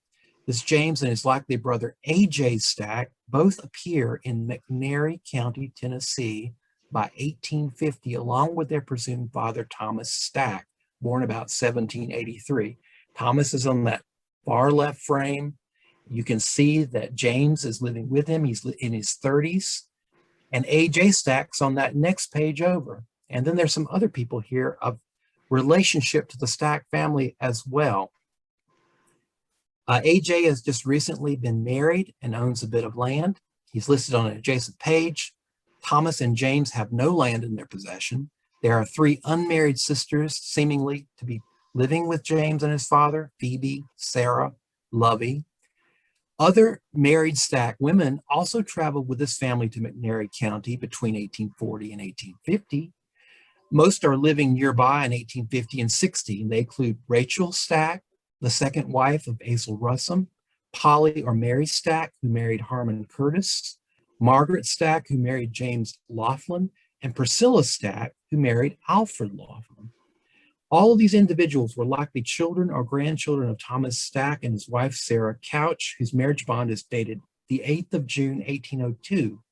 This James and his likely brother A.J. Stack both appear in McNairy County, Tennessee by 1850, along with their presumed father, Thomas Stack, born about 1783. Thomas is on that far left frame. You can see that James is living with him. He's in his 30s. And A.J. Stack's on that next page over. And then there's some other people here of relationship to the Stack family as well. A.J. has just recently been married and owns a bit of land. He's listed on an adjacent page. Thomas and James have no land in their possession. There are three unmarried sisters seemingly to be living with James and his father, Phoebe, Sarah, Lovey. Other married Stack women also traveled with this family to McNairy County between 1840 and 1850. Most are living nearby in 1850 and 60. They include Rachel Stack, the second wife of Azel Russum, Polly or Mary Stack, who married Harmon Curtis, Margaret Stack, who married James Laughlin, and Priscilla Stack, who married Alfred Laughlin. All of these individuals were likely children or grandchildren of Thomas Stack and his wife, Sarah Couch, whose marriage bond is dated the 8th of June, 1802.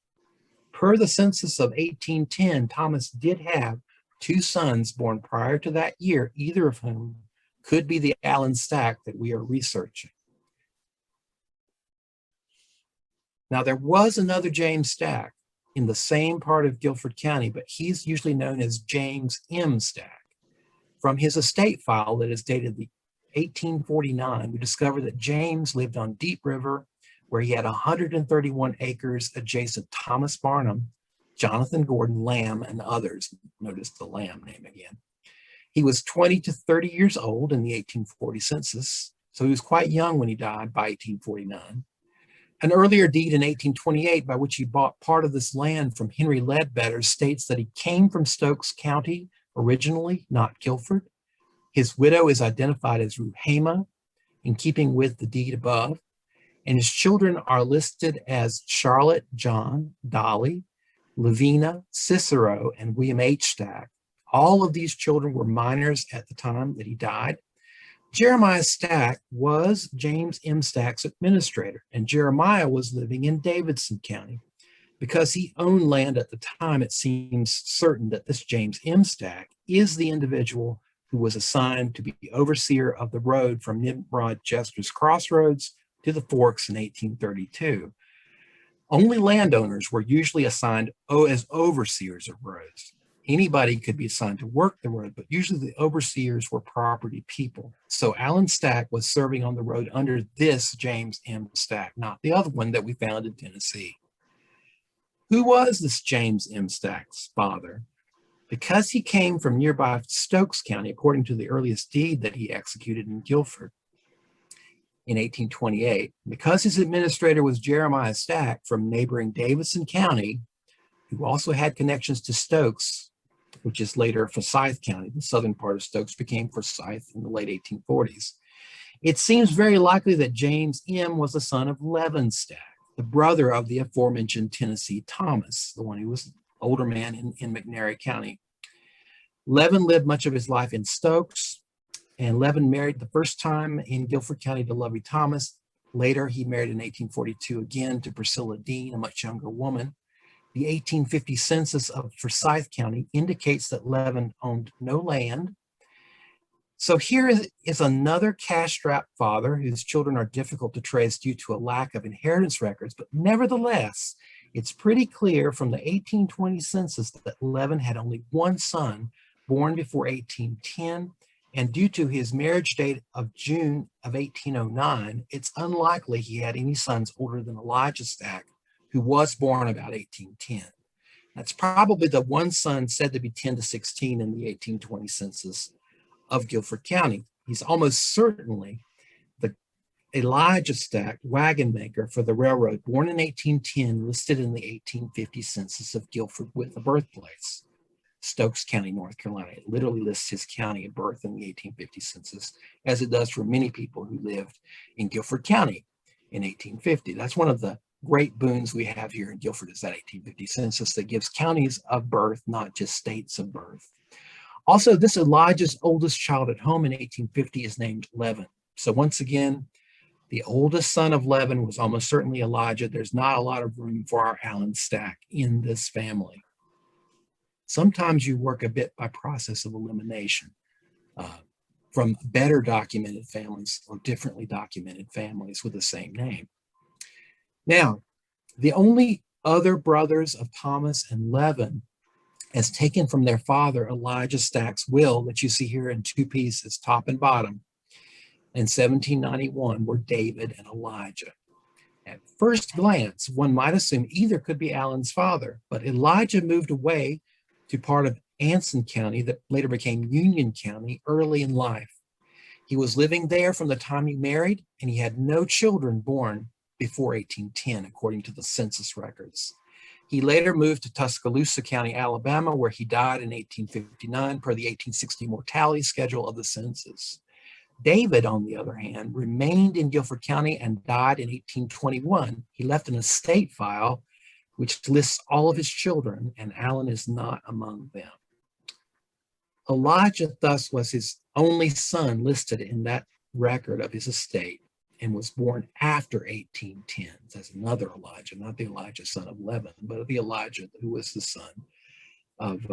Per the census of 1810, Thomas did have two sons born prior to that year, either of whom could be the Allen Stack that we are researching. Now, there was another James Stack in the same part of Guilford County, but he's usually known as James M. Stack. From his estate file that is dated 1849, we discover that James lived on Deep River, where he had 131 acres adjacent to Thomas Barnum, Jonathan Gordon Lamb, and others. Notice the Lamb name again. He was 20 to 30 years old in the 1840 census, so he was quite young when he died by 1849. An earlier deed in 1828 by which he bought part of this land from Henry Ledbetter states that he came from Stokes County originally, not Guilford. His widow is identified as Ruhama, in keeping with the deed above, and his children are listed as Charlotte, John, Dolly, Lavina, Cicero, and William H. Stack, All of these children were minors at the time that he died. Jeremiah Stack was James M. Stack's administrator, and Jeremiah was living in Davidson County. Because he owned land at the time, it seems certain that this James M. Stack is the individual who was assigned to be the overseer of the road from Nimrod Chester's Crossroads to the Forks in 1832. Only landowners were usually assigned as overseers of roads. Anybody could be assigned to work the road, but usually the overseers were property people. So Allen Stack was serving on the road under this James M. Stack, not the other one that we found in Tennessee. Who was this James M. Stack's father? Because he came from nearby Stokes County, according to the earliest deed that he executed in Guilford in 1828, because his administrator was Jeremiah Stack from neighboring Davidson County, who also had connections to Stokes, which is later Forsyth County. The southern part of Stokes became Forsyth in the late 1840s. It seems very likely that James M. was the son of Levin Stack, the brother of the aforementioned Tennessee Thomas, the one who was an older man in McNairy County. Levin lived much of his life in Stokes, and Levin married the first time in Guilford County to Lovey Thomas. Later, he married in 1842 again to Priscilla Dean, a much younger woman. The 1850 census of Forsyth County indicates that Levin owned no land. So here is another cash-strapped father whose children are difficult to trace due to a lack of inheritance records, but nevertheless, it's pretty clear from the 1820 census that Levin had only one son born before 1810, and due to his marriage date of June of 1809, it's unlikely he had any sons older than Elijah Stack, who was born about 1810. That's probably the one son said to be 10 to 16 in the 1820 census of Guilford County. He's almost certainly the Elijah Stack, wagon maker for the railroad, born in 1810, listed in the 1850 census of Guilford with a birthplace, Stokes County, North Carolina. It literally lists his county of birth in the 1850 census, as it does for many people who lived in Guilford County in 1850. That's one of the great boons we have here in Guilford, is that 1850 census that gives counties of birth, not just states of birth. Also, this Elijah's oldest child at home in 1850 is named Levin. So once again, the oldest son of Levin was almost certainly Elijah. There's not a lot of room for our Allen Stack in this family. Sometimes you work a bit by process of elimination from better documented families or differently documented families with the same name. Now, the only other brothers of Thomas and Levin, as taken from their father Elijah Stack's will that you see here in two pieces, top and bottom, in 1791, were David and Elijah. At first glance, one might assume either could be Allen's father, but Elijah moved away to part of Anson County that later became Union County early in life. He was living there from the time he married, and he had no children born before 1810, according to the census records. He later moved to Tuscaloosa County, Alabama, where he died in 1859 per the 1860 mortality schedule of the census. David, on the other hand, remained in Guilford County and died in 1821. He left an estate file which lists all of his children, and Allen is not among them. Elijah thus was his only son listed in that record of his estate and was born after 1810. That's another Elijah, not the Elijah son of Levin, but the Elijah who was the son of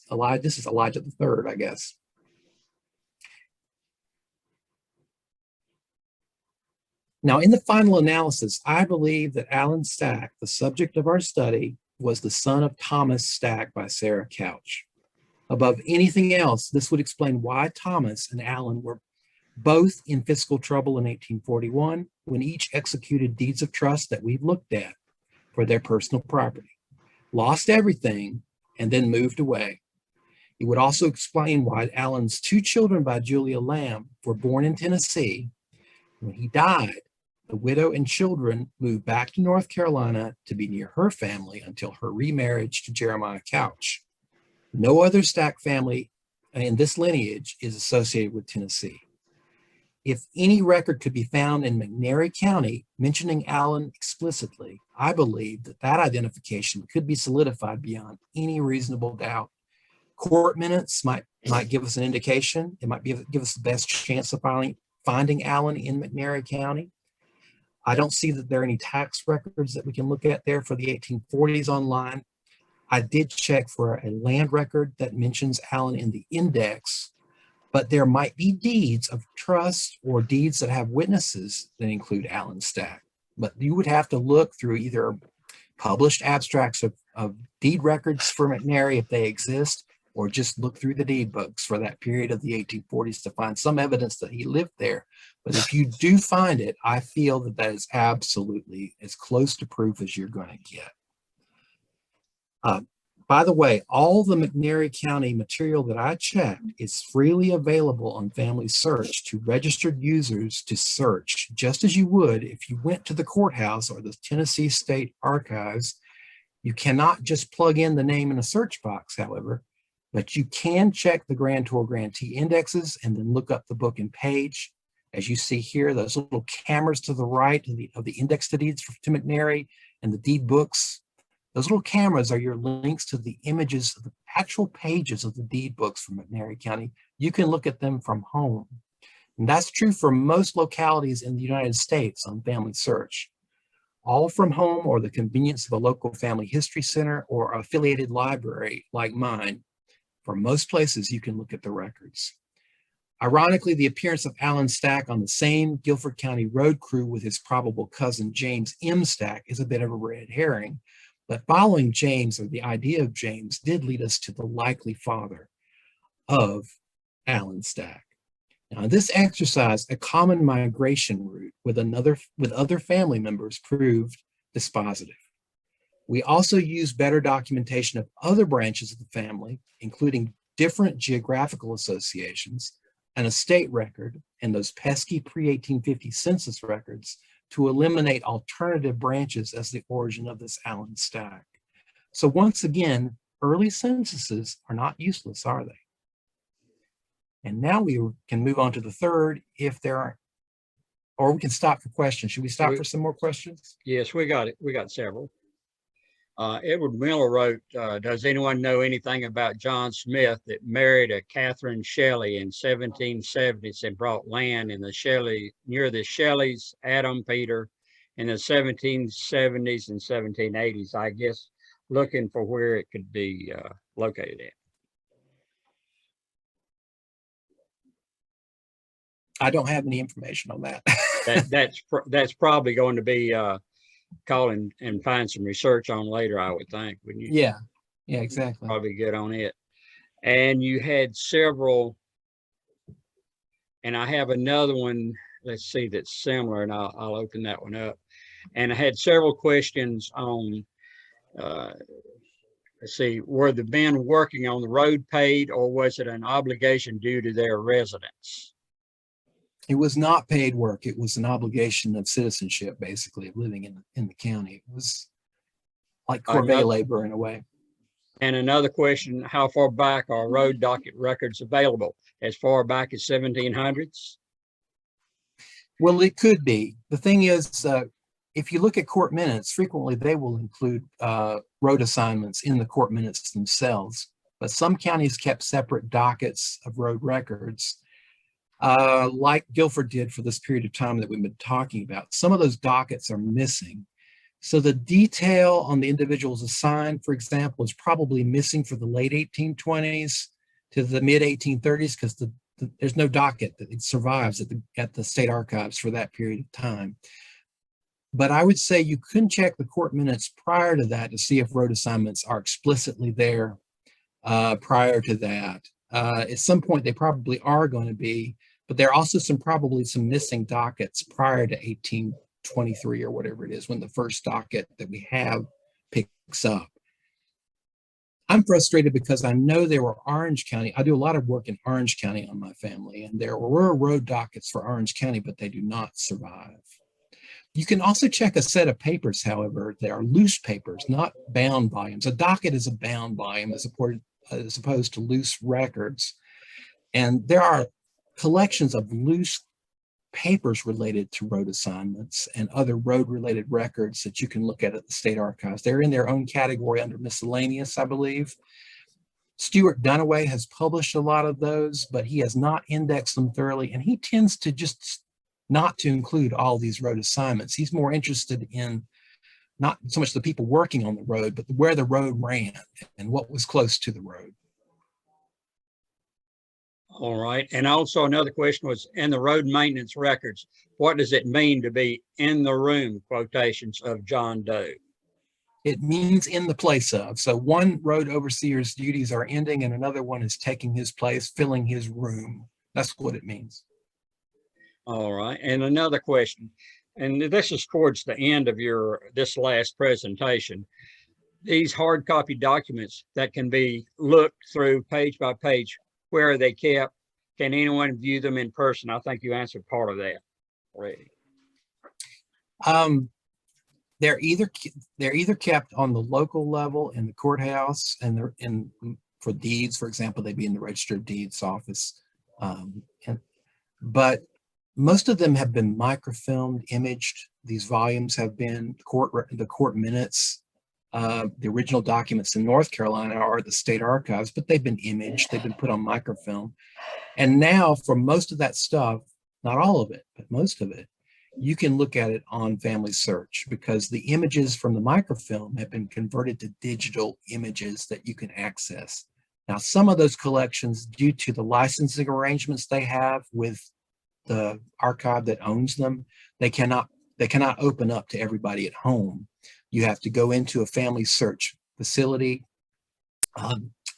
Elijah. This is Elijah the third, I guess. Now, in the final analysis, I believe that Allen Stack, the subject of our study, was the son of Thomas Stack by Sarah Couch. Above anything else, this would explain why Thomas and Allen were both in fiscal trouble in 1841 when each executed deeds of trust that we've looked at for their personal property, lost everything, and then moved away. It would also explain why Allen's two children by Julia Lamb were born in Tennessee. When he died, the widow and children moved back to North Carolina to be near her family until her remarriage to Jeremiah Couch. No other Stack family in this lineage is associated with Tennessee. If any record could be found in McNairy County mentioning Allen explicitly, I believe that that identification could be solidified beyond any reasonable doubt. Court minutes might give us an indication. It might give us the best chance of finding Allen in McNairy County. I don't see that there are any tax records that we can look at there for the 1840s online. I did check for a land record that mentions Allen in the index, but there might be deeds of trust or deeds that have witnesses that include Allen Stack. But you would have to look through either published abstracts of deed records for McNairy if they exist, or just look through the deed books for that period of the 1840s to find some evidence that he lived there. But if you do find it, I feel that that is absolutely as close to proof as you're going to get. By the way, all the McNairy County material that I checked is freely available on Family Search to registered users to search, just as you would if you went to the courthouse or the Tennessee State Archives. You cannot just plug in the name in a search box, however, but you can check the grantor grantee indexes and then look up the book and page. As you see here, those little cameras to the right of the index to deeds to McNairy and the deed books, those little cameras are your links to the images of the actual pages of the deed books from McNairy County. You can look at them from home. And that's true for most localities in the United States on Family Search. All from home or the convenience of a local family history center or affiliated library like mine. For most places, you can look at the records. Ironically, the appearance of Allen Stack on the same Guilford County road crew with his probable cousin James M. Stack is a bit of a red herring. But following James, or the idea of James, did lead us to the likely father of Allen Stack. Now, in this exercise, a common migration route with other family members proved dispositive. We also used better documentation of other branches of the family, including different geographical associations, an estate record, and those pesky pre-1850 census records to eliminate alternative branches as the origin of this Allen Stack. So once again, early censuses are not useless, are they? And now we can move on to the third if there are, or we can stop for questions. Should we stop for some more questions? Yes, we got it. We got several. Edward Miller wrote, does anyone know anything about John Smith that married a Catherine Shelley in 1770s and brought land in the Shelley, near the Shelleys, Adam Peter, in the 1770s and 1780s, I guess, looking for where it could be located at. I don't have any information on that. That's probably going to be call and find some research on later, I would think, wouldn't you? Yeah, exactly. Probably good on it. And you had several, and I have another one, let's see, that's similar, and I'll open that one up. And I had several questions on, let's see, were the men working on the road paid, or was it an obligation due to their residence? It was not paid work. It was an obligation of citizenship, basically, of living in the county. It was like corvée labor in a way. And another question, how far back are road docket records available? As far back as 1700s? Well, it could be. The thing is, if you look at court minutes, frequently they will include road assignments in the court minutes themselves. But some counties kept separate dockets of road records. Like Guilford did for this period of time that we've been talking about. Some of those dockets are missing. So the detail on the individuals assigned, for example, is probably missing for the late 1820s to the mid 1830s because there's no docket that it survives at the state archives for that period of time. But I would say you couldn't check the court minutes prior to that to see if road assignments are explicitly there prior to that. At some point, they probably are going to be, but there are also probably some missing dockets prior to 1823 or whatever it is, when the first docket that we have picks up. I'm frustrated because I know there were Orange County. I do a lot of work in Orange County on my family, and there were road dockets for Orange County, but they do not survive. You can also check a set of papers, however. They are loose papers, not bound volumes. A docket is a bound volume as opposed to loose records. And there are collections of loose papers related to road assignments and other road-related records that you can look at the state archives. They're in their own category under miscellaneous, I believe. Stuart Dunaway has published a lot of those, but he has not indexed them thoroughly, and he tends to just not to include all these road assignments. He's more interested in not so much the people working on the road, but where the road ran and what was close to the road. All right. And also another question was, in the road maintenance records, what does it mean to be in the room, quotations, of John Doe? It means in the place of. So one road overseer's duties are ending and another one is taking his place, filling his room. That's what it means. All right. And another question, and this is towards the end of this last presentation. These hard copy documents that can be looked through page by page, where are they kept? Can anyone view them in person? I think you answered part of that already. They're either kept on the local level in the courthouse, and for deeds, for example, they'd be in the Register of Deeds office. But most of them have been microfilmed, imaged. These volumes have been the court minutes. The original documents in North Carolina are the state archives, but they've been imaged, they've been put on microfilm. And now for most of that stuff, not all of it, but most of it, you can look at it on Family Search because the images from the microfilm have been converted to digital images that you can access. Now, some of those collections, due to the licensing arrangements they have with the archive that owns them, they cannot open up to everybody at home. You have to go into a Family Search facility,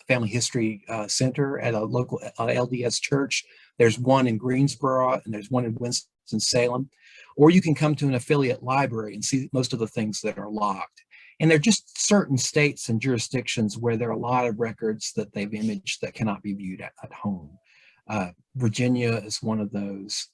Family History Center at a local LDS church. There's one in Greensboro and there's one in Winston-Salem. Or you can come to an affiliate library and see most of the things that are locked. And they're just certain states and jurisdictions where there are a lot of records that they've imaged that cannot be viewed at home. Virginia is one of those.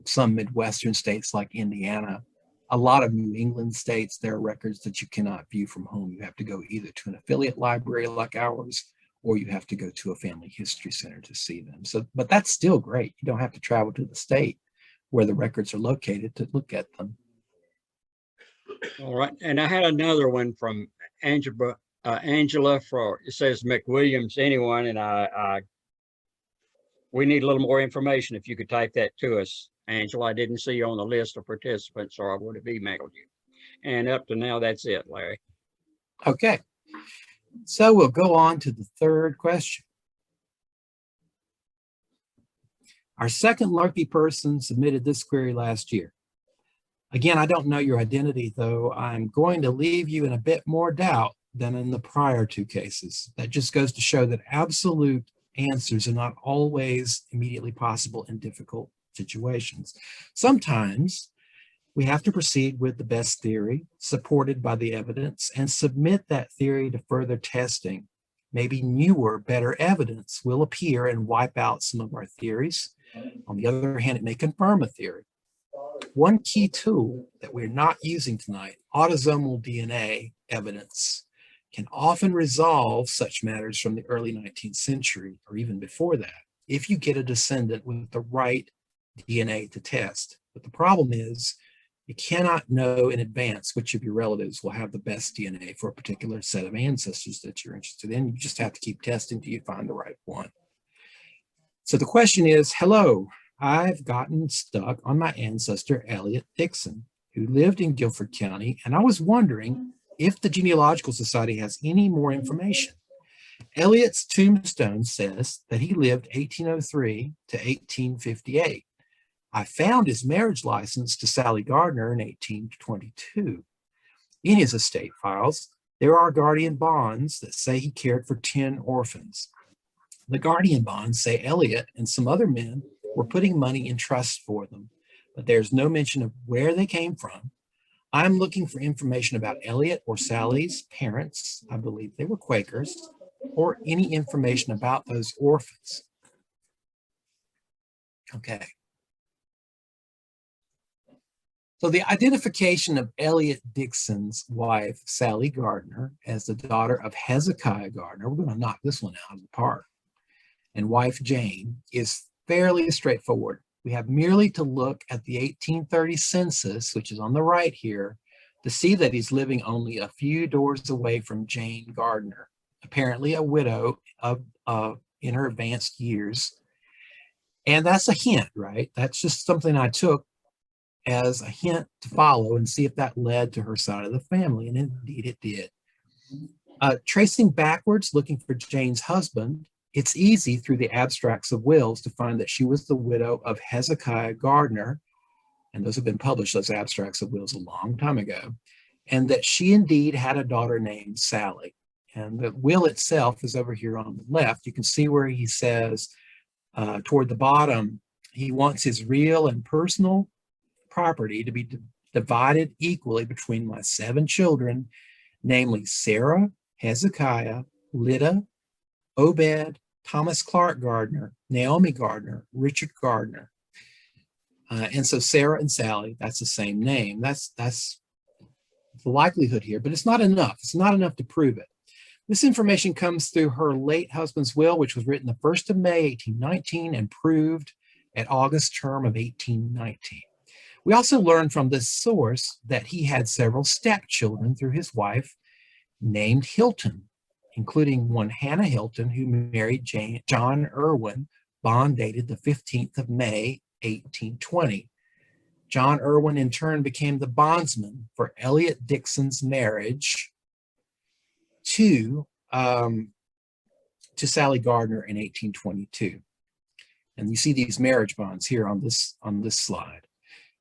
Some Midwestern states like Indiana, a lot of New England states, there are records that you cannot view from home. You have to go either to an affiliate library like ours, or you have to go to a family history center to see them. But that's still great. You don't have to travel to the state where the records are located to look at them. All right. And I had another one from Angela for, it says McWilliams, anyone, and we need a little more information. If you could type that to us, Angela. I didn't see you on the list of participants, or I would have emailed you. And up to now, that's it, Larry. Okay. So we'll go on to the third question. Our second lucky person submitted this query last year. Again, I don't know your identity, though. I'm going to leave you in a bit more doubt than in the prior two cases. That just goes to show that absolute answers are not always immediately possible in difficult situations. Sometimes we have to proceed with the best theory supported by the evidence and submit that theory to further testing. Maybe newer, better evidence will appear and wipe out some of our theories. On the other hand, it may confirm a theory. One key tool that we're not using tonight, autosomal DNA evidence, can often resolve such matters from the early 19th century or even before that, if you get a descendant with the right DNA to test. But the problem is you cannot know in advance which of your relatives will have the best DNA for a particular set of ancestors that you're interested in. You just have to keep testing till you find the right one. So the question is, hello, I've gotten stuck on my ancestor, Elliot Dixon, who lived in Guilford County, and I was wondering if the Genealogical Society has any more information. Elliot's tombstone says that he lived 1803 to 1858. I found his marriage license to Sally Gardner in 1822. In his estate files, there are guardian bonds that say he cared for 10 orphans. The guardian bonds say Elliot and some other men were putting money in trust for them, but there's no mention of where they came from. I'm looking for information about Elliot or Sally's parents. I believe they were Quakers, or any information about those orphans. Okay. So the identification of Elliot Dixon's wife, Sally Gardner, as the daughter of Hezekiah Gardner, we're going to knock this one out of the park, and wife Jane, is fairly straightforward. We have merely to look at the 1830 census, which is on the right here, to see that he's living only a few doors away from Jane Gardner, apparently a widow in her advanced years. And that's a hint, right? That's just something I took as a hint to follow and see if that led to her side of the family, and indeed it did. Tracing backwards, looking for Jane's husband, it's easy through the abstracts of wills to find that she was the widow of Hezekiah Gardner, and those have been published, those abstracts of wills, a long time ago, and that she indeed had a daughter named Sally. And the will itself is over here on the left. You can see where he says toward the bottom, he wants his real and personal property to be divided equally between my 7 children, namely Sarah, Hezekiah, Lydda, Obed, Thomas Clark Gardner, Naomi Gardner, Richard Gardner. And so Sarah and Sally, that's the same name. That's the likelihood here, but it's not enough. It's not enough to prove it. This information comes through her late husband's will, which was written the 1st of May, 1819, and proved at August term of 1819. We also learn from this source that he had several stepchildren through his wife named Hilton, including one Hannah Hilton, who married John Irwin, bond dated the 15th of May, 1820. John Irwin in turn became the bondsman for Elliot Dixon's marriage to Sally Gardner in 1822. And you see these marriage bonds here on this slide.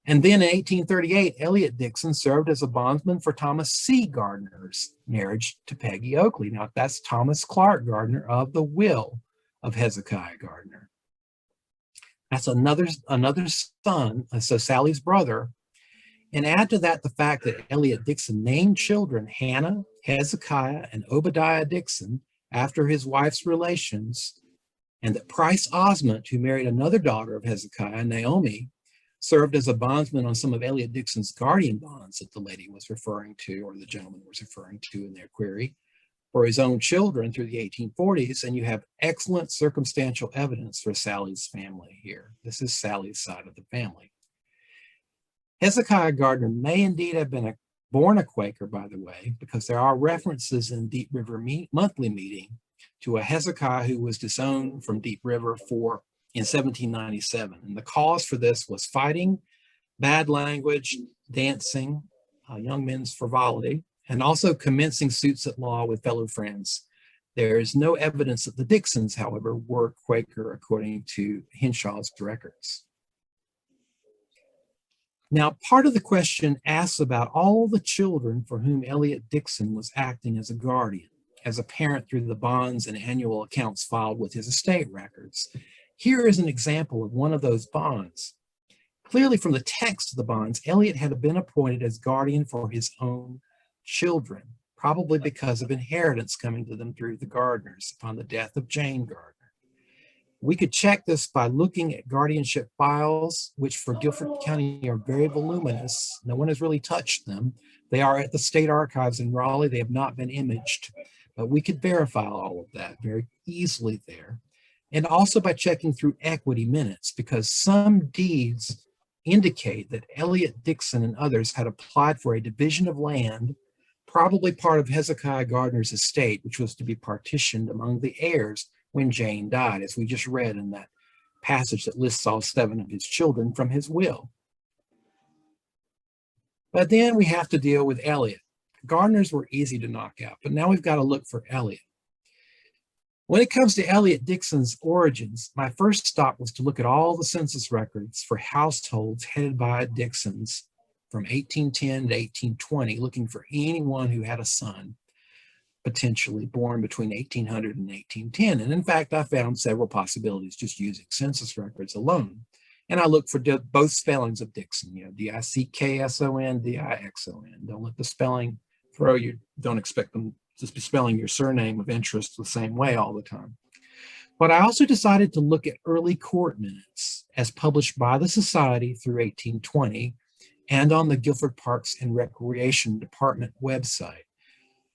And then in 1838, Elliot Dixon served as a bondsman for Thomas C. Gardner's marriage to Peggy Oakley. Now, that's Thomas Clark Gardner of the will of Hezekiah Gardner. That's another son, so Sally's brother. And add to that the fact that Elliot Dixon named children Hannah, Hezekiah, and Obadiah Dixon after his wife's relations, and that Price Osmond, who married another daughter of Hezekiah, Naomi, served as a bondsman on some of Elliot Dixon's guardian bonds that the lady was referring to, or the gentleman was referring to in their query, for his own children through the 1840s. And you have excellent circumstantial evidence for Sally's family here. This is Sally's side of the family. Hezekiah Gardner may indeed have been born a Quaker, by the way, because there are references in Deep River Monthly Meeting to a Hezekiah who was disowned from Deep River in 1797. And the cause for this was fighting, bad language, dancing, young men's frivolity, and also commencing suits at law with fellow friends. There is no evidence that the Dixons, however, were Quaker according to Henshaw's records. Now, part of the question asks about all the children for whom Elliot Dixon was acting as a guardian, as a parent through the bonds and annual accounts filed with his estate records. Here is an example of one of those bonds. Clearly from the text of the bonds, Elliot had been appointed as guardian for his own children, probably because of inheritance coming to them through the Gardners upon the death of Jane Gardner. We could check this by looking at guardianship files, which for Guilford County are very voluminous. No one has really touched them. They are at the State Archives in Raleigh. They have not been imaged, but we could verify all of that very easily there. And also by checking through equity minutes, because some deeds indicate that Elliot Dixon and others had applied for a division of land, probably part of Hezekiah Gardner's estate, which was to be partitioned among the heirs when Jane died, as we just read in that passage that lists all 7 of his children from his will. But then we have to deal with Elliot. Gardners were easy to knock out, but now we've got to look for Elliot. When it comes to Elliot Dixon's origins, my first stop was to look at all the census records for households headed by Dixons from 1810 to 1820, looking for anyone who had a son potentially born between 1800 and 1810. And in fact, I found several possibilities just using census records alone. And I looked for both spellings of Dixon, D-I-C-K-S-O-N, D-I-X-O-N. Don't let the spelling throw you. Don't expect them to be spelling your surname of interest the same way all the time. But I also decided to look at early court minutes as published by the Society through 1820 and on the Guilford Parks and Recreation Department website.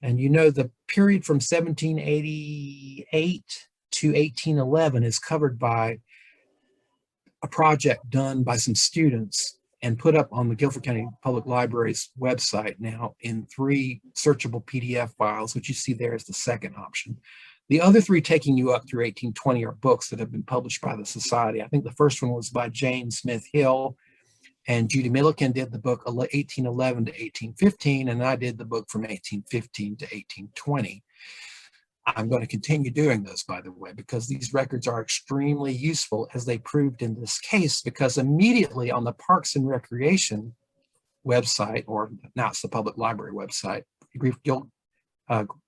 And the period from 1788 to 1811 is covered by a project done by some students and put up on the Guilford County Public Library's website now in 3 searchable PDF files, which you see there as the second option. The other 3 taking you up through 1820 are books that have been published by the Society. I think the first one was by James Smith Hill, and Judy Milliken did the book 1811 to 1815, and I did the book from 1815 to 1820. I'm going to continue doing those, by the way, because these records are extremely useful, as they proved in this case, because immediately on the Parks and Recreation website, or now it's the Public Library website,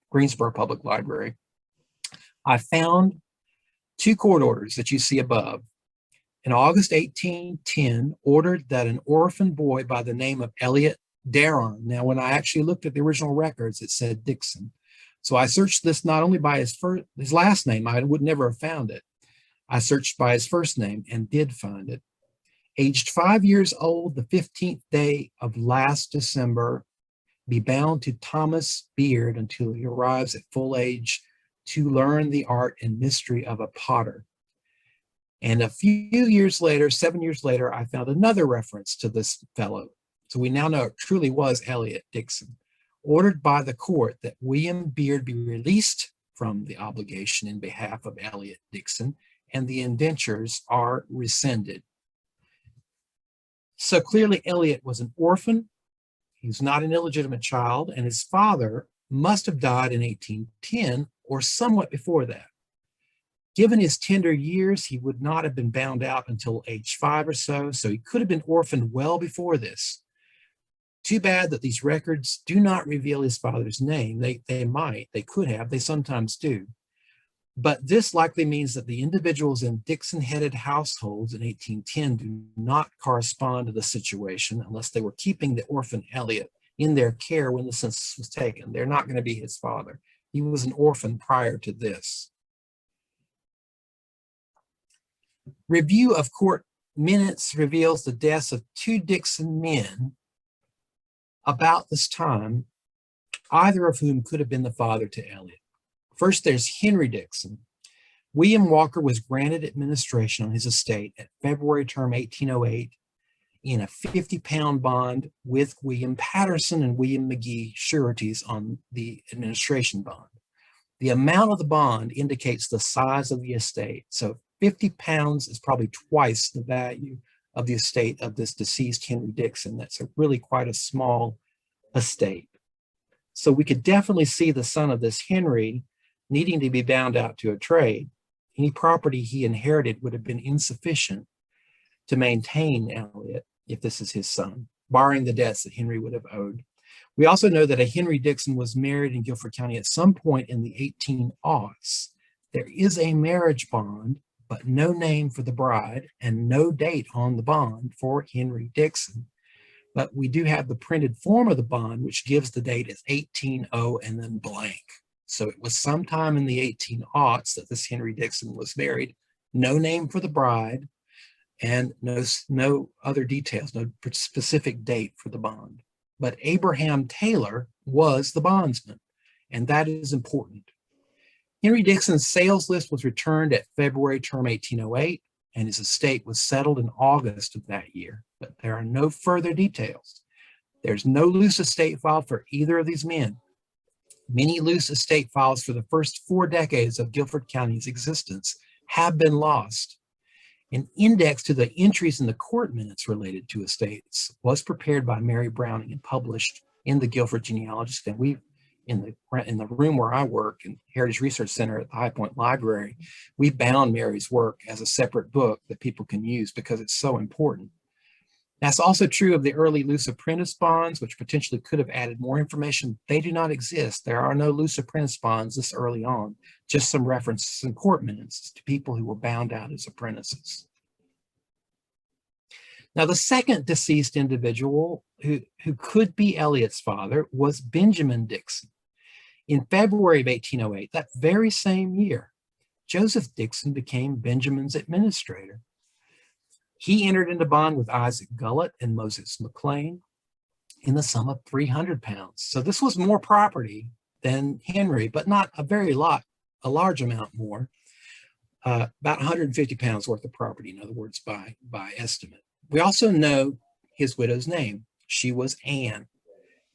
Greensboro Public Library, I found 2 court orders that you see above. In August 1810, ordered that an orphan boy by the name of Elliot Dixon. Now, when I actually looked at the original records, it said Dixon. So I searched this not only by his last name, I would never have found it. I searched by his first name and did find it. Aged 5 years old, the 15th day of last December, be bound to Thomas Beard until he arrives at full age to learn the art and mystery of a potter. And a few years later, 7 years later, I found another reference to this fellow. So we now know it truly was Elliot Dixon. Ordered by the court that William Beard be released from the obligation in behalf of Elliot Dixon, and the indentures are rescinded. So clearly Elliot was an orphan. He was not an illegitimate child, and his father must have died in 1810 or somewhat before that. Given his tender years, he would not have been bound out until age 5 or so he could have been orphaned well before this. Too bad that these records do not reveal his father's name. They could have, they sometimes do. But this likely means that the individuals in Dixon-headed households in 1810 do not correspond to the situation unless they were keeping the orphan Elliot in their care when the census was taken. They're not going to be his father. He was an orphan prior to this. Review of court minutes reveals the deaths of 2 Dixon men about this time, either of whom could have been the father to Elliot. First, there's Henry Dixon. William Walker was granted administration on his estate at February term 1808 in a 50-pound bond with William Patterson and William McGee sureties on the administration bond. The amount of the bond indicates the size of the estate. So 50 pounds is probably twice the value of the estate of this deceased Henry Dixon. That's really quite a small estate. So we could definitely see the son of this Henry needing to be bound out to a trade. Any property he inherited would have been insufficient to maintain Elliot if this is his son, barring the debts that Henry would have owed. We also know that a Henry Dixon was married in Guilford County at some point in the 1800s. There is a marriage bond, but no name for the bride and no date on the bond for Henry Dixon. But we do have the printed form of the bond, which gives the date as 1800 and then blank. So it was sometime in the 1800s that this Henry Dixon was married. No name for the bride and no other details, no specific date for the bond. But Abraham Taylor was the bondsman, and that is important. Henry Dixon's sales list was returned at February term 1808, and his estate was settled in August of that year, but there are no further details. There's no loose estate file for either of these men. Many loose estate files for the first 4 decades of Guilford County's existence have been lost. An index to the entries in the court minutes related to estates was prepared by Mary Browning and published in the Guilford Genealogist, and we've in the room where I work in Heritage Research Center at the High Point Library, we bound Mary's work as a separate book that people can use because it's so important. That's also true of the early loose apprentice bonds, which potentially could have added more information. They do not exist. There are no loose apprentice bonds this early on, just some references in court minutes to people who were bound out as apprentices. Now, the second deceased individual who could be Elliot's father was Benjamin Dixon. In February of 1808, that very same year, Joseph Dixon became Benjamin's administrator. He entered into bond with Isaac Gullett and Moses McLean in the sum of 300 pounds. So this was more property than Henry, but not a large amount more. about 150 pounds worth of property, in other words, by estimate. We also know his widow's name. She was Anne,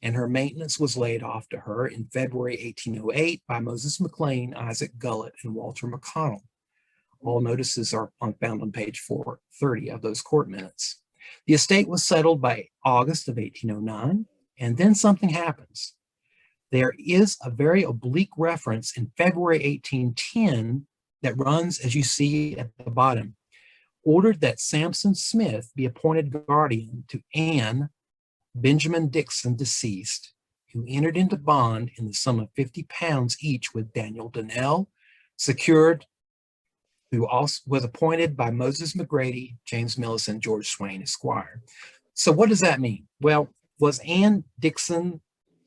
and her maintenance was laid off to her in February 1808 by Moses McLean, Isaac Gullett, and Walter McConnell. All notices are found on page 430 of those court minutes. The estate was settled by August of 1809, and then something happens. There is a very oblique reference in February 1810 that runs, as you see at the bottom, ordered that Sampson Smith be appointed guardian to Anne Benjamin Dixon, deceased, who entered into bond in the sum of 50 pounds each with Daniel Donnell, secured, who also was appointed by Moses McGrady, James Millis, and George Swain, Esquire. So what does that mean? Well, was Anne Dixon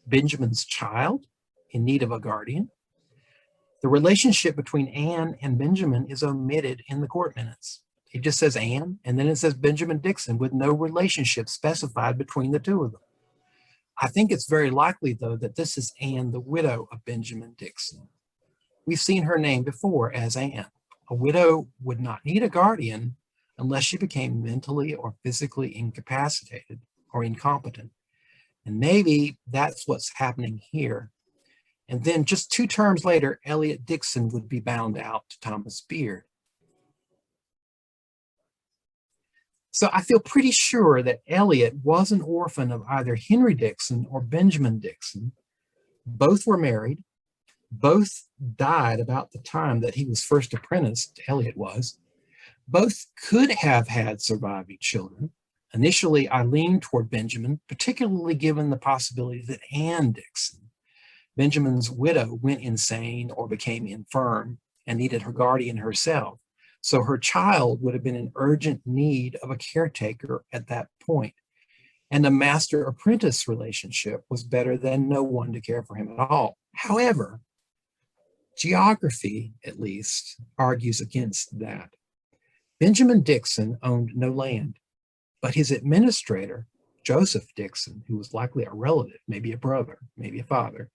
Benjamin's child in need of a guardian? The relationship between Anne and Benjamin is omitted in the court minutes. It just says Anne, and then it says Benjamin Dixon with no relationship specified between the two of them. I think it's very likely, though, that this is Anne, the widow of Benjamin Dixon. We've seen her name before as Anne. A widow would not need a guardian unless she became mentally or physically incapacitated or incompetent. And maybe that's what's happening here. And then just 2 terms later, Elliot Dixon would be bound out to Thomas Beard. So I feel pretty sure that Elliot was an orphan of either Henry Dixon or Benjamin Dixon. Both were married. Both died about the time that he was first apprenticed, Elliot was. Both could have had surviving children. Initially, I leaned toward Benjamin, particularly given the possibility that Anne Dixon, Benjamin's widow, went insane or became infirm and needed her guardian herself. So her child would have been in urgent need of a caretaker at that point. And a master-apprentice relationship was better than no one to care for him at all. However, geography, at least, argues against that. Benjamin Dixon owned no land, but his administrator, Joseph Dixon, who was likely a relative, maybe a brother, maybe a father,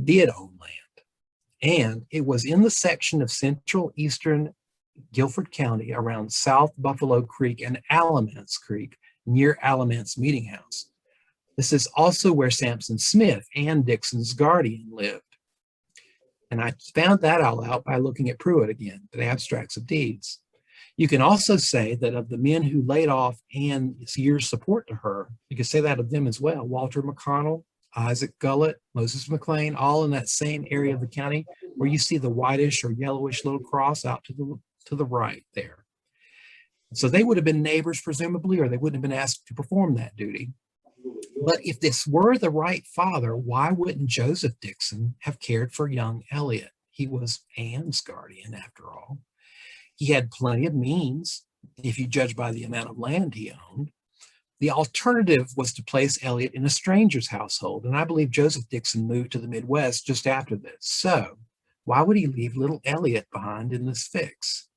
did own land. And it was in the section of central eastern Guilford County around South Buffalo Creek and Alamance Creek near Alamance Meeting House. This is also where Sampson Smith, Anne Dixon's guardian, lived. And I found that all out by looking at Pruitt again, the abstracts of deeds. You can also say that of the men who laid off Anne's year's support to her, you could say that of them as well. Walter McConnell, Isaac Gullett, Moses McLean, all in that same area of the county where you see the whitish or yellowish little cross out to the right there. So they would have been neighbors, presumably, or they wouldn't have been asked to perform that duty. But if this were the right father, why wouldn't Joseph Dixon have cared for young Elliot? He was Anne's guardian, after all. He had plenty of means, if you judge by the amount of land he owned. The alternative was to place Elliot in a stranger's household, and I believe Joseph Dixon moved to the Midwest just after this. So why would he leave little Elliot behind in this fix?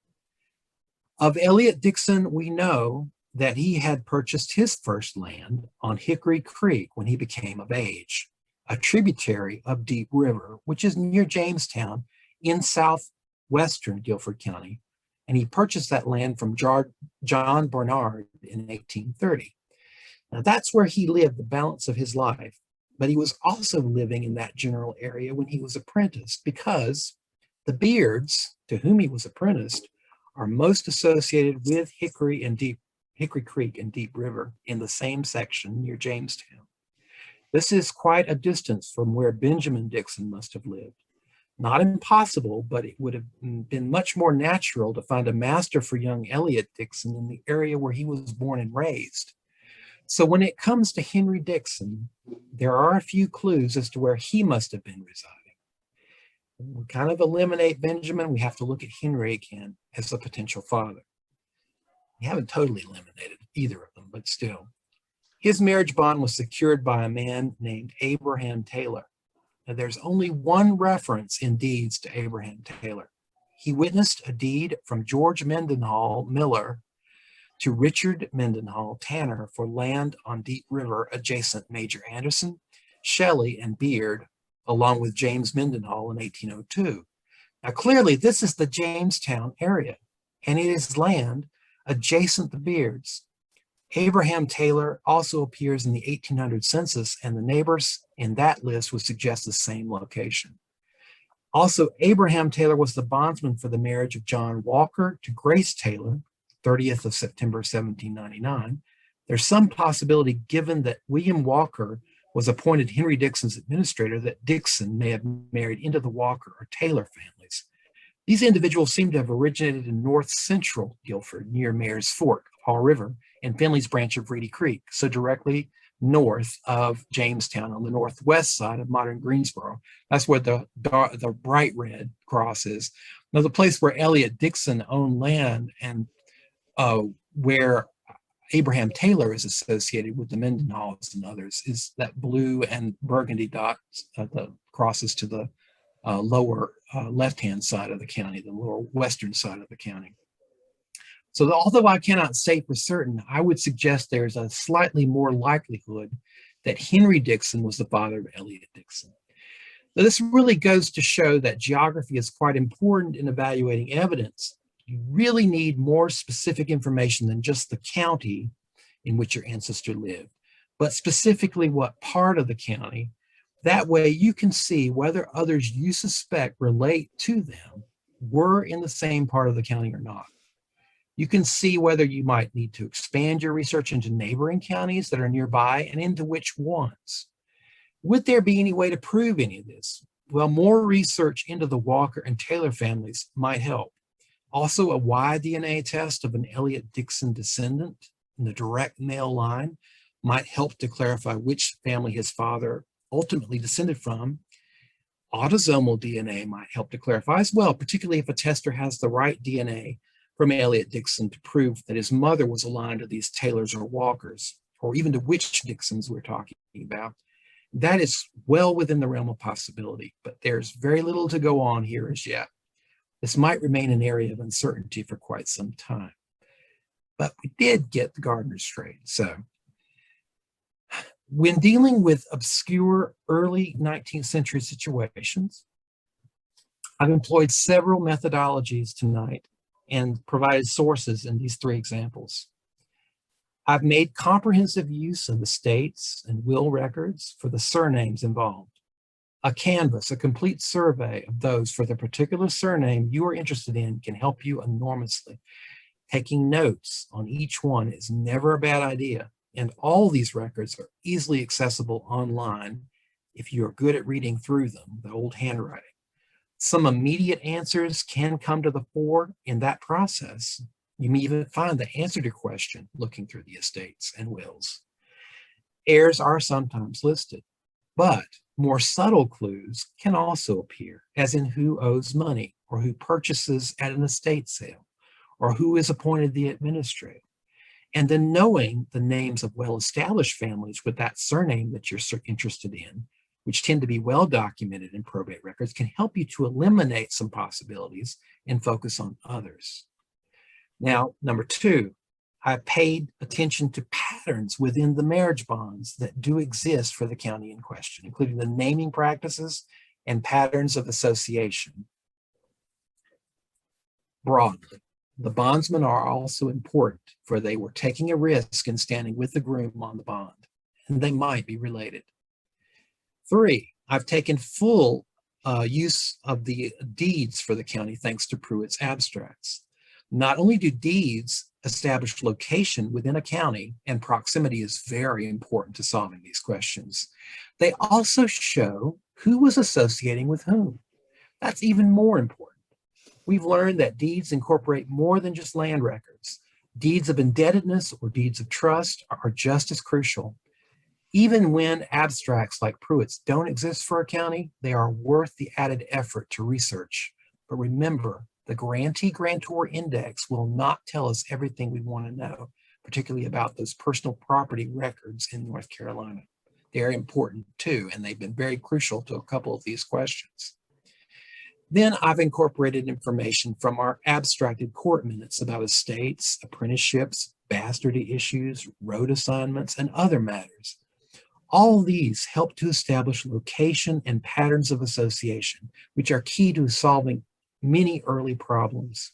Of Elliot Dixon, we know that he had purchased his first land on Hickory Creek when he became of age, a tributary of Deep River, which is near Jamestown in southwestern Guilford County. And he purchased that land from John Barnard in 1830. Now that's where he lived the balance of his life, but he was also living in that general area when he was apprenticed, because the Beards, to whom he was apprenticed, are most associated with Hickory Creek and Deep River in the same section near Jamestown. This is quite a distance from where Benjamin Dixon must have lived. Not impossible, but it would have been much more natural to find a master for young Elliot Dixon in the area where he was born and raised. So when it comes to Henry Dixon, there are a few clues as to where he must have been residing. We kind of eliminate Benjamin. We have to look at Henry again as a potential father. We haven't totally eliminated either of them, but still. His marriage bond was secured by a man named Abraham Taylor. Now, there's only one reference in deeds to Abraham Taylor. He witnessed a deed from George Mendenhall Miller to Richard Mendenhall Tanner for land on Deep River adjacent Major Anderson, Shelley, and Beard, along with James Mendenhall in 1802. Now, clearly, this is the Jamestown area, and it is land adjacent to Beards. Abraham Taylor also appears in the 1800 census, and the neighbors in that list would suggest the same location. Also, Abraham Taylor was the bondsman for the marriage of John Walker to Grace Taylor, 30th of September, 1799. There's some possibility, given that William Walker was appointed Henry Dixon's administrator, that Dixon may have married into the Walker or Taylor families. These individuals seem to have originated in north central Guilford, near Mayor's Fork, Fall River, and Finley's branch of Reedy Creek, so directly north of Jamestown on the northwest side of modern Greensboro. That's where the bright red cross is. Now, the place where Elliot Dixon owned land and where Abraham Taylor is associated with the Mendenhalls and others is that blue and burgundy dots, the crosses to the lower left-hand side of the county, the lower western side of the county. So although I cannot say for certain, I would suggest there's a slightly more likelihood that Henry Dixon was the father of Elliot Dixon. Now, this really goes to show that geography is quite important in evaluating evidence. You really need more specific information than just the county in which your ancestor lived, but specifically what part of the county. That way you can see whether others you suspect relate to them were in the same part of the county or not. You can see whether you might need to expand your research into neighboring counties that are nearby and into which ones. Would there be any way to prove any of this? Well, more research into the Walker and Taylor families might help. Also, a Y DNA test of an Elliot Dixon descendant in the direct male line might help to clarify which family his father ultimately descended from. Autosomal DNA might help to clarify as well, particularly if a tester has the right DNA from Elliot Dixon to prove that his mother was aligned to these Taylors or Walkers, or even to which Dixons we're talking about. That is well within the realm of possibility, but there's very little to go on here as yet. This might remain an area of uncertainty for quite some time. But we did get the gardeners straight. So when dealing with obscure early 19th century situations, I've employed several methodologies tonight and provided sources in these three examples. I've made comprehensive use of the states and will records for the surnames involved. A canvas, a complete survey of those for the particular surname you are interested in can help you enormously. Taking notes on each one is never a bad idea, and all these records are easily accessible online if you are good at reading through them, the old handwriting. Some immediate answers can come to the fore in that process. You may even find the answer to your question looking through the estates and wills. Heirs are sometimes listed, but more subtle clues can also appear, as in who owes money, or who purchases at an estate sale, or who is appointed the administrator. And then knowing the names of well-established families with that surname that you're interested in, which tend to be well documented in probate records, can help you to eliminate some possibilities and focus on others. Now, number two, I paid attention to patterns within the marriage bonds that do exist for the county in question, including the naming practices and patterns of association. Broadly, the bondsmen are also important, for they were taking a risk in standing with the groom on the bond, and they might be related. Three, I've taken full use of the deeds for the county thanks to Pruitt's abstracts. Not only do deeds establish location within a county, and proximity is very important to solving these questions, they also show who was associating with whom. That's even more important. We've learned that deeds incorporate more than just land records. Deeds of indebtedness or deeds of trust are just as crucial. Even when abstracts like Pruitt's don't exist for a county, they are worth the added effort to research. But remember, the grantee-grantor index will not tell us everything we want to know, particularly about those personal property records in North Carolina. They're important too, and they've been very crucial to a couple of these questions. Then I've incorporated information from our abstracted court minutes about estates, apprenticeships, bastardy issues, road assignments, and other matters. All these help to establish location and patterns of association, which are key to solving many early problems.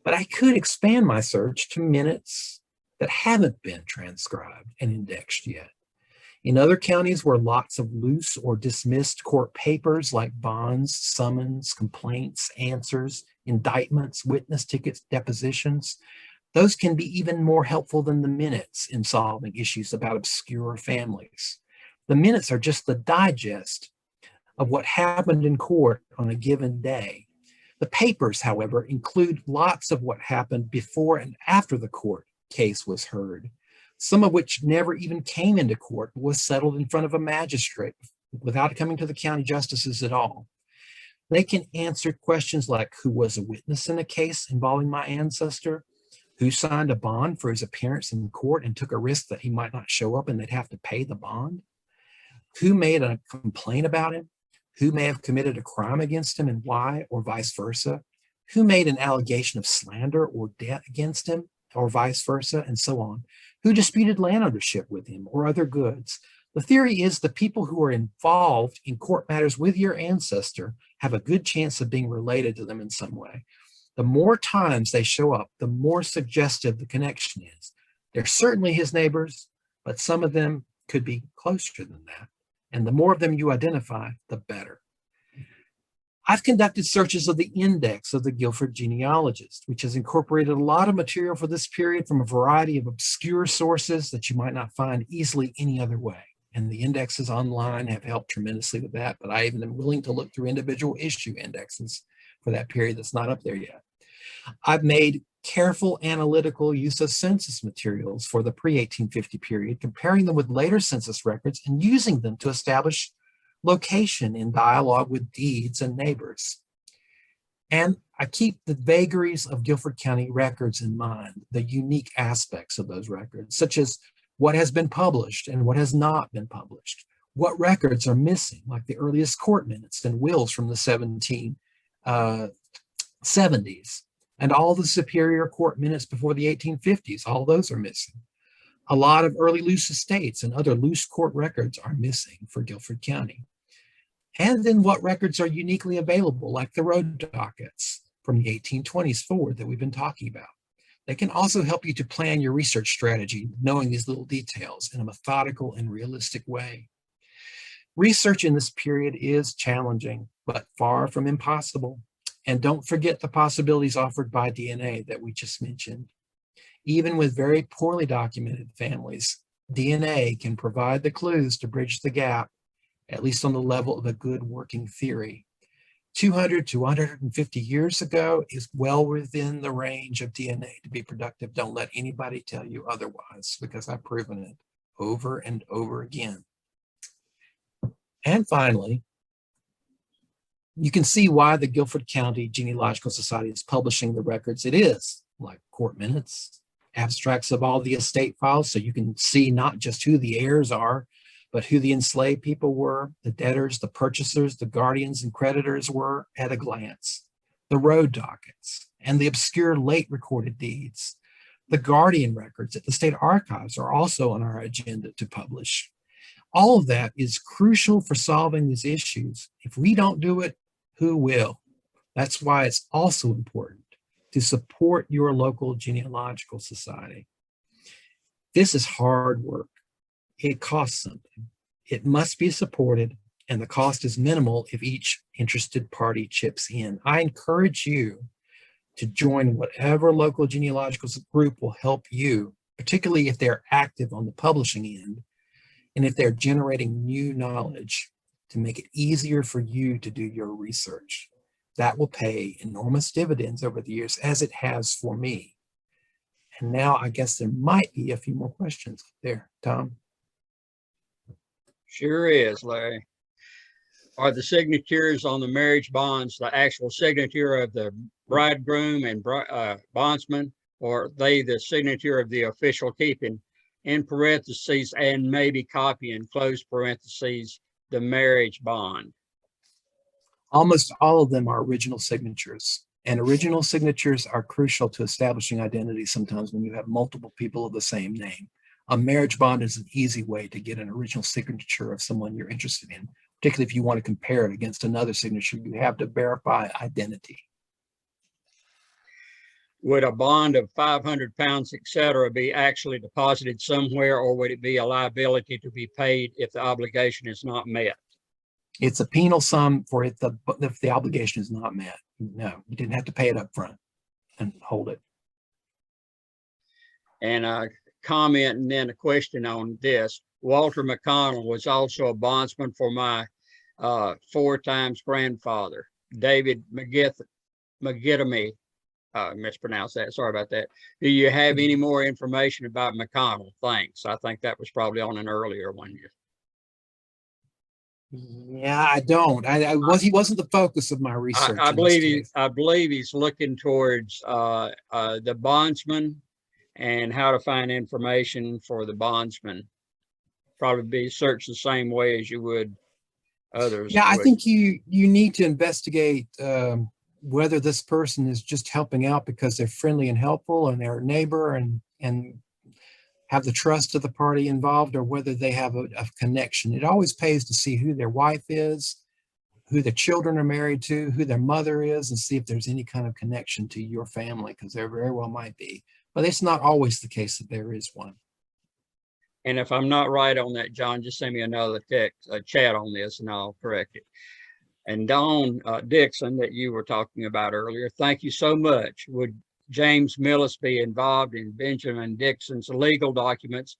But I could expand my search to minutes that haven't been transcribed and indexed yet. In other counties where lots of loose or dismissed court papers like bonds, summons, complaints, answers, indictments, witness tickets, depositions, those can be even more helpful than the minutes in solving issues about obscure families. The minutes are just the digest of what happened in court on a given day. The papers, however, include lots of what happened before and after the court case was heard, some of which never even came into court, but was settled in front of a magistrate without coming to the county justices at all. They can answer questions like who was a witness in a case involving my ancestor, who signed a bond for his appearance in court and took a risk that he might not show up and they'd have to pay the bond, who made a complaint about him, who may have committed a crime against him and why, or vice versa, who made an allegation of slander or debt against him, or vice versa, and so on, who disputed land ownership with him or other goods. The theory is the people who are involved in court matters with your ancestor have a good chance of being related to them in some way. The more times they show up, the more suggestive the connection is. They're certainly his neighbors, but some of them could be closer than that. And the more of them you identify, the better. I've conducted searches of the index of the Guilford Genealogist, which has incorporated a lot of material for this period from a variety of obscure sources that you might not find easily any other way. And the indexes online have helped tremendously with that, but I even am willing to look through individual issue indexes for that period that's not up there yet. I've made careful analytical use of census materials for the pre-1850 period, comparing them with later census records and using them to establish location in dialogue with deeds and neighbors. And I keep the vagaries of Guilford County records in mind, the unique aspects of those records, such as what has been published and what has not been published, what records are missing, like the earliest court minutes and wills from the 1770s, and all the superior court minutes before the 1850s, all those are missing. A lot of early loose estates and other loose court records are missing for Guilford County. And then what records are uniquely available, like the road dockets from the 1820s forward that we've been talking about. They can also help you to plan your research strategy, knowing these little details in a methodical and realistic way. Research in this period is challenging, but far from impossible. And don't forget the possibilities offered by DNA that we just mentioned. Even with very poorly documented families, DNA can provide the clues to bridge the gap, at least on the level of a good working theory. 200 to 150 years ago is well within the range of DNA to be productive. Don't let anybody tell you otherwise, because I've proven it over and over again. And finally, you can see why the Guilford County Genealogical Society is publishing the records it is, like court minutes, abstracts of all the estate files, so you can see not just who the heirs are, but who the enslaved people were, the debtors, the purchasers, the guardians and creditors were at a glance, the road dockets, and the obscure late recorded deeds. The guardian records at the state archives are also on our agenda to publish. All of that is crucial for solving these issues. If we don't do it, who will? That's why it's also important to support your local genealogical society. This is hard work. It costs something. It must be supported, and the cost is minimal if each interested party chips in. I encourage you to join whatever local genealogical group will help you, particularly if they're active on the publishing end, and if they're generating new knowledge to make it easier for you to do your research. That will pay enormous dividends over the years, as it has for me. And now I guess there might be a few more questions there, Tom. Sure is, Larry. Are the signatures on the marriage bonds the actual signature of the bridegroom and bondsman, or are they the signature of the official keeping, in parentheses, and maybe copy in close parentheses, the marriage bond? Almost all of them are original signatures, and original signatures are crucial to establishing identity sometimes when you have multiple people of the same name. A marriage bond is an easy way to get an original signature of someone you're interested in, particularly if you want to compare it against another signature. You have to verify identity. would a bond of 500 pounds, et cetera, be actually deposited somewhere, or would it be a liability to be paid if the obligation is not met? It's a penal sum for if the obligation is not met. No, you didn't have to pay it up front and hold it. And a comment and then a question on this. Walter McConnell was also a bondsman for my 4 times grandfather, David McGittamy. Mispronounced that. Sorry about that. Do you have any more information about McConnell? Thanks. I think that was probably on an earlier one. Yeah, I don't. He wasn't the focus of my research. I believe he's looking towards the bondsman and how to find information for the bondsman. Probably be searched the same way as you would others. Yeah, I think you need to investigate whether this person is just helping out because they're friendly and helpful and they're a neighbor and have the trust of the party involved, or whether they have a connection. It always pays to see who their wife is, who the children are married to, who their mother is, and see if there's any kind of connection to your family, because there very well might be. But it's not always the case that there is one. And if I'm not right on that, John, just send me another text, a chat on this, and I'll correct it. And Dawn Dixon, that you were talking about earlier, thank you so much. Would James Millis be involved in Benjamin Dixon's legal documents,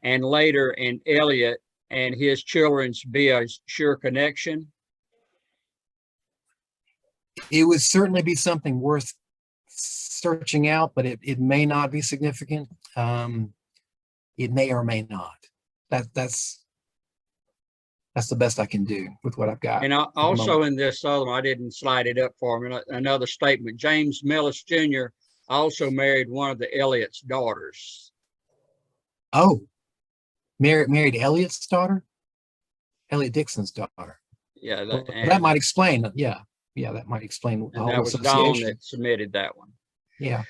and later in Elliot and his children's be a sure connection? It would certainly be something worth searching out, but it may not be significant. It may or may not. That's the best I can do with what I've got. And also in this other one, I didn't slide it up for me. Another statement: James Millis Jr. also married one of the Elliot's daughters. Oh, married Elliot's daughter? Elliot Dixon's daughter. Yeah, that might explain. Yeah, that might explain the whole that was association. Dawn that submitted that one. Yeah.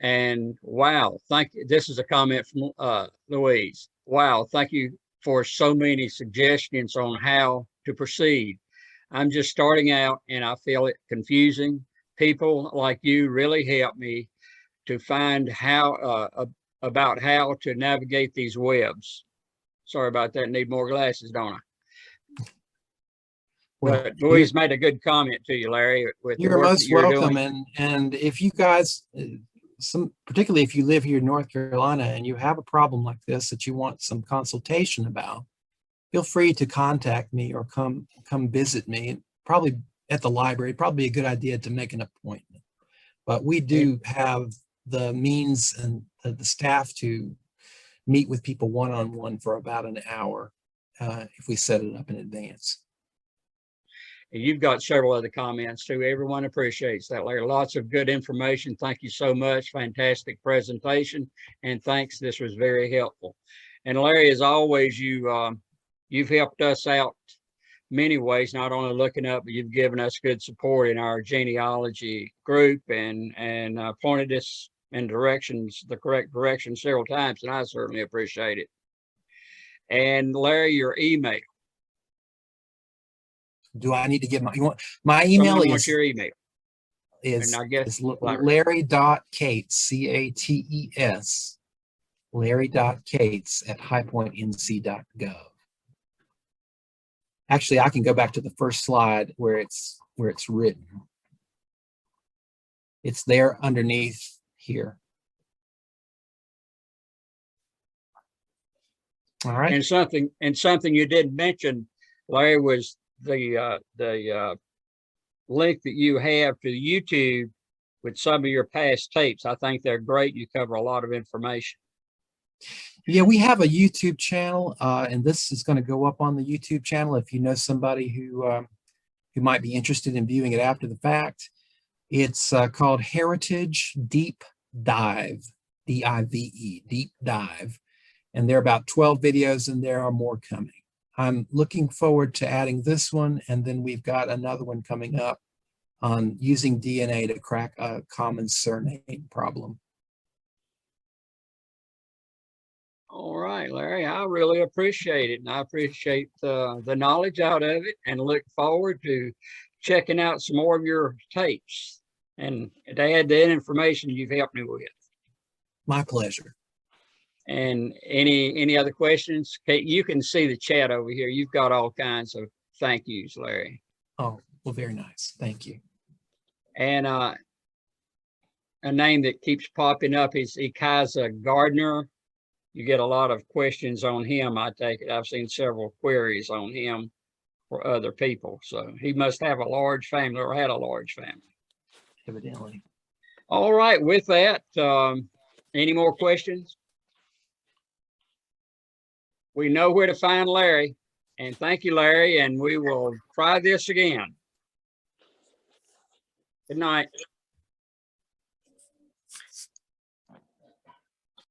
And wow, thank you. This is a comment from Louise. Wow, thank you for so many suggestions on how to proceed. I'm just starting out and I feel it confusing. People like you really help me to find how about how to navigate these webs. Sorry about that. Need more glasses, don't I? Well, but Louise made a good comment to you, Larry. With you're most welcome. And if you guys, particularly if you live here in North Carolina and you have a problem like this that you want some consultation about, feel free to contact me or come visit me. Probably at the library. Probably a good idea to make an appointment. But we do have the means and the staff to meet with people one-on-one for about an hour if we set it up in advance. And you've got several other comments too. Everyone appreciates that, Larry. Lots of good information. Thank you so much. Fantastic presentation. And thanks. This was very helpful. And Larry, as always, you've helped us out many ways, not only looking up, but you've given us good support in our genealogy group and pointed us in the correct direction several times. And I certainly appreciate it. And Larry, your email. Do I need to give my email? What's your email? Is Larry.Cates, C-A-T-E-S, Larry.Cates at highpointnc.gov. Actually, I can go back to the first slide where it's written. It's there underneath here. All right. And something you did mention, Larry, was the link that you have to YouTube with some of your past tapes. I think they're great. You cover a lot of information. Yeah, we have a YouTube channel, and this is going to go up on the YouTube channel if you know somebody who might be interested in viewing it after the fact. It's called Heritage Deep Dive, D-I-V-E, Deep Dive. And there are about 12 videos, and there are more coming. I'm looking forward to adding this one, and then we've got another one coming up on using DNA to crack a common surname problem. All right, Larry, I really appreciate it. And I appreciate the knowledge out of it and look forward to checking out some more of your tapes. And they had that information you've helped me with. My pleasure. And any other questions? Okay, you can see the chat over here. You've got all kinds of thank yous, Larry. Oh, well, very nice. Thank you. And a name that keeps popping up is Ikaza Gardner. You get a lot of questions on him, I take it. I've seen several queries on him for other people. So he must have a large family or had a large family. Evidently. All right, with that, any more questions? We know where to find Larry. And thank you, Larry, and we will try this again. Good night.